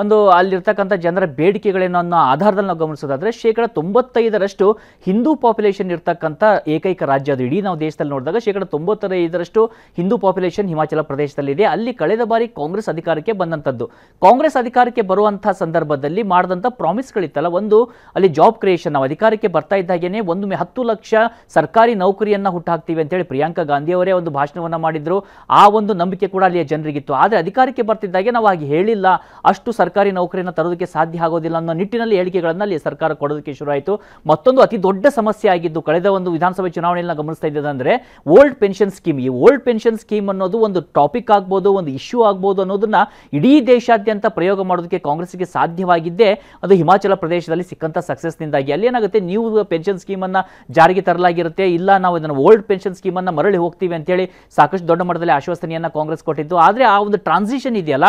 ಒಂದು ಅಲ್ಲಿರ್ತಕ್ಕಂಥ ಜನರ ಬೇಡಿಕೆಗಳೇನು ಅನ್ನೋ ಆಧಾರದಲ್ಲಿ ನಾವು ಗಮನಿಸೋದಾದ್ರೆ 95% ಹಿಂದೂ ಪಾಪ್ಯುಲೇಷನ್ ಇರ್ತಕ್ಕಂಥ ಏಕೈಕ ರಾಜ್ಯ ಅದು. ಇಡೀ ನಾವು ದೇಶದಲ್ಲಿ ನೋಡಿದಾಗ 95% ಹಿಂದೂ ಪಾಪ್ಯುಲೇಷನ್ ಹಿಮಾಚಲ ಪ್ರದೇಶದಲ್ಲಿದೆ. ಅಲ್ಲಿ ಕಳೆದ ಬಾರಿ ಕಾಂಗ್ರೆಸ್ ಅಧಿಕಾರಕ್ಕೆ ಬಂದಂಥದ್ದು. ಕಾಂಗ್ರೆಸ್ ಅಧಿಕಾರಕ್ಕೆ ಬರುವಂತಹ ಸಂದರ್ಭದಲ್ಲಿ ಮಾಡಿದಂಥ ಪ್ರಾಮಿಸ್ಗಳಿತ್ತಲ್ಲ, ಒಂದು ಅಲ್ಲಿ ಜಾಬ್ ಕ್ರಿಯೇಷನ್, ನಾವು ಅಧಿಕಾರಕ್ಕೆ ಬರ್ತಾ ಇದ್ದಾಗೇನೆ 10 ಲಕ್ಷ ಸರ್ಕಾರಿ ನೌಕರಿಯನ್ನ ಹುಟ್ಟಾಕ್ತೀವಿ ಅಂತೇಳಿ ಪ್ರಿಯಾಂಕಾ ಗಾಂಧಿ ಅವರೇ ಒಂದು ಭಾಷಣವನ್ನ ಮಾಡಿದ್ರು. ಆ ಒಂದು ನಂಬಿಕೆ ಕೂಡ ಅಲ್ಲಿಯ ಜನರಿಗಿತ್ತು. ಆದರೆ ಅಧಿಕಾರಕ್ಕೆ ಬರ್ತಿದ್ದಾಗೆ ನಾವು ಹಾಗೆ ಹೇಳಿಲ್ಲ, ಅಷ್ಟು ಸರ್ಕಾರಿ ನೌಕರಿಯನ್ನು ತರೋದಕ್ಕೆ ಸಾಧ್ಯ ಆಗೋದಿಲ್ಲ ಅನ್ನೋ ನಿಟ್ಟಿನಲ್ಲಿ ಹೇಳಿಕೆಗಳನ್ನ ಅಲ್ಲಿ ಸರ್ಕಾರ ಕೊಡೋದಕ್ಕೆ ಶುರು ಆಯಿತು. ಮತ್ತೊಂದು ಅತಿ ದೊಡ್ಡ ಸಮಸ್ಯೆ ಆಗಿದ್ದು ಕಳೆದ ಒಂದು ವಿಧಾನಸಭೆ ಚುನಾವಣೆಯಲ್ಲಿ ಗಮನಿಸ್ತಾ ಇದ್ದದಂದ್ರೆ ಓಲ್ಡ್ ಪೆನ್ಷನ್ ಸ್ಕೀಮ್. ಈ ಓಲ್ಡ್ ಪೆನ್ಷನ್ ಸ್ಕೀಮ್ ಅನ್ನೋದು ಒಂದು ಟಾಪಿಕ್ ಆಗ್ಬೋದು, ಒಂದು ಇಶ್ಯೂ ಆಗ್ಬೋದು ಅನ್ನೋದನ್ನ ಇಡೀ ದೇಶಾದ್ಯಂತ ಪ್ರಯೋಗ ಮಾಡೋದಕ್ಕೆ ಕಾಂಗ್ರೆಸ್ಗೆ ಸಾಧ್ಯವಾಗಿದ್ದೇ ಅದು ಹಿಮಾಚಲ ಪ್ರದೇಶದಲ್ಲಿ ಸಿಕ್ಕಂತ ಸಕ್ಸಸ್ನಿಂದಾಗಿ. ಅಲ್ಲಿ ಏನಾಗುತ್ತೆ, ನೀವು ಪೆನ್ಷನ್ ಸ್ಕೀಮ್ ಅನ್ನ ಜಾರಿಗೆ ತರಲಾಗಿರುತ್ತೆ, ಇಲ್ಲ ನಾವು ಇದನ್ನು ಓಲ್ಡ್ ಪೆನ್ಷನ್ ಸ್ಕೀಮ್ ಅನ್ನ ಮರಳಿ ಹೋಗ್ತೀವಿ ಅಂತೇಳಿ ಸಾಕಷ್ಟು ದೊಡ್ಡ ಮಟ್ಟದಲ್ಲಿ ಆಶ್ವಾಸನೆಯನ್ನ ಕಾಂಗ್ರೆಸ್ ಕೊಟ್ಟಿದ್ದು. ಆದರೆ ಆ ಒಂದು ಟ್ರಾನ್ಸಿಷನ್ ಇದೆಯಲ್ಲ,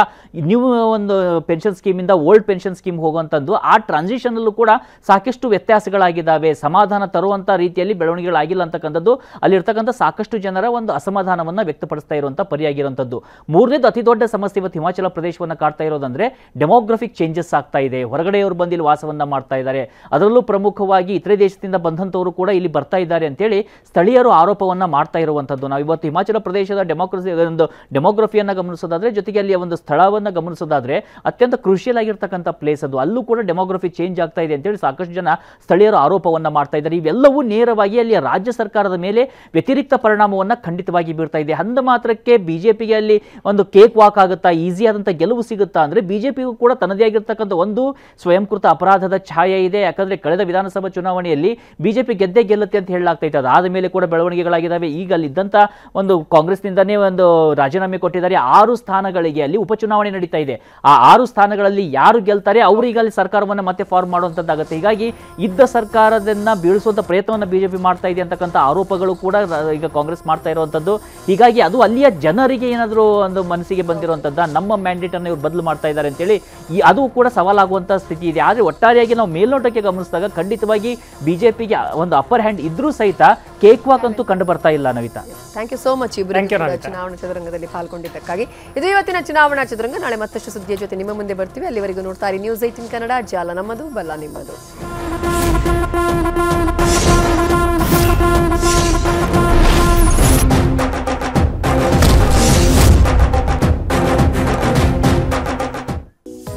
ನೀವು ಒಂದು ಪೆನ್ಷನ್ ಸ್ಕೀಮ್ ಇಂದ ಓಲ್ಡ್ ಪೆನ್ಷನ್ ಸ್ಕೀಮ್ ಹೋಗುವಂತದ್ದು, ಆ ಟ್ರಾನ್ಸಿಷನ್ ಅಲ್ಲೂ ಕೂಡ ಸಾಕಷ್ಟು ವ್ಯತ್ಯಾಸಗಳಾಗಿದ್ದಾವೆ, ಸಮಾಧಾನ ತರುವಂತ ರೀತಿಯಲ್ಲಿ ಬೆಳವಣಿಗೆಗಳಾಗಿಲ್ಲ ಅಂತಕ್ಕಂಥದ್ದು ಅಲ್ಲಿರ್ತಕ್ಕಂಥ ಸಾಕಷ್ಟು ಜನರ ಒಂದು ಅಸಮಾಧಾನವನ್ನ ವ್ಯಕ್ತಪಡಿಸ್ತಾ ಇರುವಂತ ಪರಿಯಾಗಿರುವಂತದ್ದು. ಮೂರನೇದು ಅತಿ ದೊಡ್ಡ ಸಮಸ್ಯೆ ಇವತ್ತು ಹಿಮಾಚಲ ಪ್ರದೇಶವನ್ನ ಕಾಡ್ತಾ ಇರೋದಂದ್ರೆ ಡೆಮೋಗ್ರಫಿಕ್ ಚೇಂಜಸ್ ಆಗ್ತಾ ಇದೆ. ಹೊರಗಡೆಯವರು ಬಂದು ಇಲ್ಲಿ ವಾಸವನ್ನ ಮಾಡ್ತಾ ಇದ್ದಾರೆ, ಅದರಲ್ಲೂ ಪ್ರಮುಖವಾಗಿ ಇತರೆ ದೇಶದಿಂದ ಬಂದಂತವರು ಕೂಡ ಇಲ್ಲಿ ಬರ್ತಾ ಇದ್ದಾರೆ ಅಂತೇಳಿ ಸ್ಥಳೀಯರು ಆರೋಪವನ್ನ ಮಾಡ್ತಾ ಇರುವಂತದ್ದು. ನಾವು ಇವತ್ತು ಹಿಮಾಚಲ ಪ್ರದೇಶದ ಡೆಮೋಗ್ರಫಿಯನ್ನ ಗಮನಿಸೋದಾದ್ರೆ, ಜೊತೆಗೆ ಅಲ್ಲಿಯ ಒಂದು ಸ್ಥಳವನ್ನ ಗಮನಿಸೋದಾದ್ರೆ ಅತ್ಯಂತ ಕ್ರೂಷಿಯಲ್ ಆಗಿರ್ತಕ್ಕಂಥ ಪ್ಲೇಸ್ ಅದು. ಅಲ್ಲೂ ಕೂಡ ಡೆಮೋಗ್ರಫಿ ಚೇಂಜ್ ಆಗ್ತಾ ಇದೆ ಅಂತೇಳಿ ಸಾಕಷ್ಟು ಜನ ಸ್ಥಳೀಯರು ಆರೋಪವನ್ನ ಮಾಡ್ತಾ ಇದ್ದಾರೆ. ಇವೆಲ್ಲವೂ ನೇರವಾಗಿ ಅಲ್ಲಿಯ ರಾಜ್ಯ ಸರ್ಕಾರದ ಮೇಲೆ ವ್ಯತಿರಿಕ್ತ ಪರಿಣಾಮವನ್ನ ಖಂಡಿತವಾಗಿ ಬೀರ್ತಾ ಇದೆ. ಅಂದ ಮಾತ್ರಕ್ಕೆ ಬಿಜೆಪಿಗೆ ಅಲ್ಲಿ ಒಂದು ಕೇಕ್ ವಾಕ್ ಆಗುತ್ತಾ, ಈಸಿ ಆದಂತ ಗೆಲುವು ಸಿಗುತ್ತಾ ಅಂದ್ರೆ ಬಿಜೆಪಿಗೂ ಕೂಡ ತನ್ನದೇ ಆಗಿರ್ತಕ್ಕಂಥ ಒಂದು ಸ್ವಯಂಕೃತ ಅಪರಾಧದ ಛಾಯೆ ಇದೆ. ಯಾಕಂದ್ರೆ ಕಳೆದ ವಿಧಾನಸಭಾ ಚುನಾವಣೆಯಲ್ಲಿ ಬಿಜೆಪಿ ಗೆದ್ದೇ ಗೆಲ್ಲುತ್ತೆ ಅಂತ ಹೇಳಲಾಗ್ತಾ ಇತ್ತು. ಅದಾದ ಮೇಲೆ ಕೂಡ ಬೆಳವಣಿಗೆಗಳಾಗಿದ್ದಾವೆ. ಈಗ ಅಲ್ಲಿದ್ದಂತ ಒಂದು ಕಾಂಗ್ರೆಸ್ನಿಂದನೇ ಒಂದು ರಾಜೀನಾಮೆ ಕೊಟ್ಟಿದ್ದಾರೆ. 6 ಸ್ಥಾನಗಳಿಗೆ ಅಲ್ಲಿ ಉಪಚುನಾವಣೆ ನಡೀತಾ ಇದೆ. ಆ 6 ಸ್ಥಾನಗಳಲ್ಲಿ ಯಾರು ಗೆಲ್ತಾರೆ ಅವರು ಈಗ ಅಲ್ಲಿ ಸರ್ಕಾರವನ್ನು ಮತ್ತೆ ಫಾರ್ಮ್ ಮಾಡುವಂತದ್ದಾಗುತ್ತೆ. ಹೀಗಾಗಿ ಇದ್ದ ಸರ್ಕಾರದನ್ನ ಬೀಳಿಸುವಂತ ಪ್ರಯತ್ನವನ್ನ ಬಿಜೆಪಿ ಮಾಡ್ತಾ ಇದೆ ಅಂತಕ್ಕಂಥ ಆರೋಪಗಳು ಕೂಡ ಈಗ ಕಾಂಗ್ರೆಸ್ ಮಾಡ್ತಾ ಇರುವಂತದ್ದು. ಹೀಗಾಗಿ ಅದು ಅಲ್ಲಿಯ ಜನರಿಗೆ ಏನಾದರೂ ಒಂದು ಮನಸ್ಸಿಗೆ ಬಂದಿರುವಂತದ್ದ, ನಮ್ಮ ಮ್ಯಾಂಡೇಟ್ ಅನ್ನು ಇವರು ಬದಲು ಮಾಡ್ತಾ ಇದ್ದಾರೆ ಅಂತೇಳಿ ಅದು ಕೂಡ ಸವಾಲಾಗುವಂತ ಸ್ಥಿತಿ ಇದೆ. ಆದ್ರೆ ಒಟ್ಟಾರೆಯಾಗಿ ನಾವು ಮೇಲ್ನೋಟಕ್ಕೆ ಗಮನಿಸಿದಾಗ ಖಂಡಿತವಾಗಿ ಬಿಜೆಪಿಗೆ ಒಂದು ಅಪ್ಪರ್ ಹ್ಯಾಂಡ್ ಇದ್ರೂ ಸಹಿತ ಕೇಕ್ ವಾಕ್ ಅಂತೂ ಕಂಡು ಬರ್ತಾ ಇಲ್ಲ. Navita, thank you so much ಇಬ್ಬರು ಚುನಾವಣಾ ಚದುರಂಗದಲ್ಲಿ ಪಾಲ್ಗೊಂಡಿದ್ದಕ್ಕಾಗಿ. ಇದು ಇವತ್ತಿನ ಚುನಾವಣಾ ಚದುರಂಗ. ನಾಳೆ ಮತ್ತಷ್ಟು ಸುದ್ದಿಯ ಜೊತೆ ನಿಮ್ಮ ಮುಂದೆ ಬರ್ತೀವಿ. ಅಲ್ಲಿವರೆಗೂ ನೋಡ್ತಾ ಇರಿ ನ್ಯೂಸ್ 18 ಕನ್ನಡ. ಜಾಲ ನಮ್ಮದು, ಬಲ್ಲ ನಿಮ್ಮದು.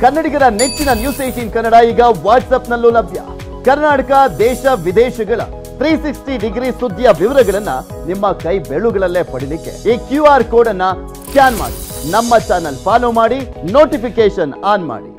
ಕನ್ನಡಿಗರ ನೆಚ್ಚಿನ ನ್ಯೂಸ್ 18 ಕನ್ನಡ ಈಗ ವಾಟ್ಸ್ಆಪ್ನಲ್ಲೂ ಲಭ್ಯ. ಕರ್ನಾಟಕ, ದೇಶ ವಿದೇಶಗಳ 360 ಡಿಗ್ರಿ ಸುದ್ದಿಯ ವಿವರಗಳನ್ನ ನಿಮ್ಮ ಕೈ ಬೆರಳುಗಳಲ್ಲೇ ಪಡಿಲಿಕ್ಕೆ ಈ QR ಕೋಡ್ ಅನ್ನ ಸ್ಕ್ಯಾನ್ ಮಾಡಿ, ನಮ್ಮ ಚಾನಲ್ ಫಾಲೋ ಮಾಡಿ, ನೋಟಿಫಿಕೇಶನ್ ಆನ್ ಮಾಡಿ.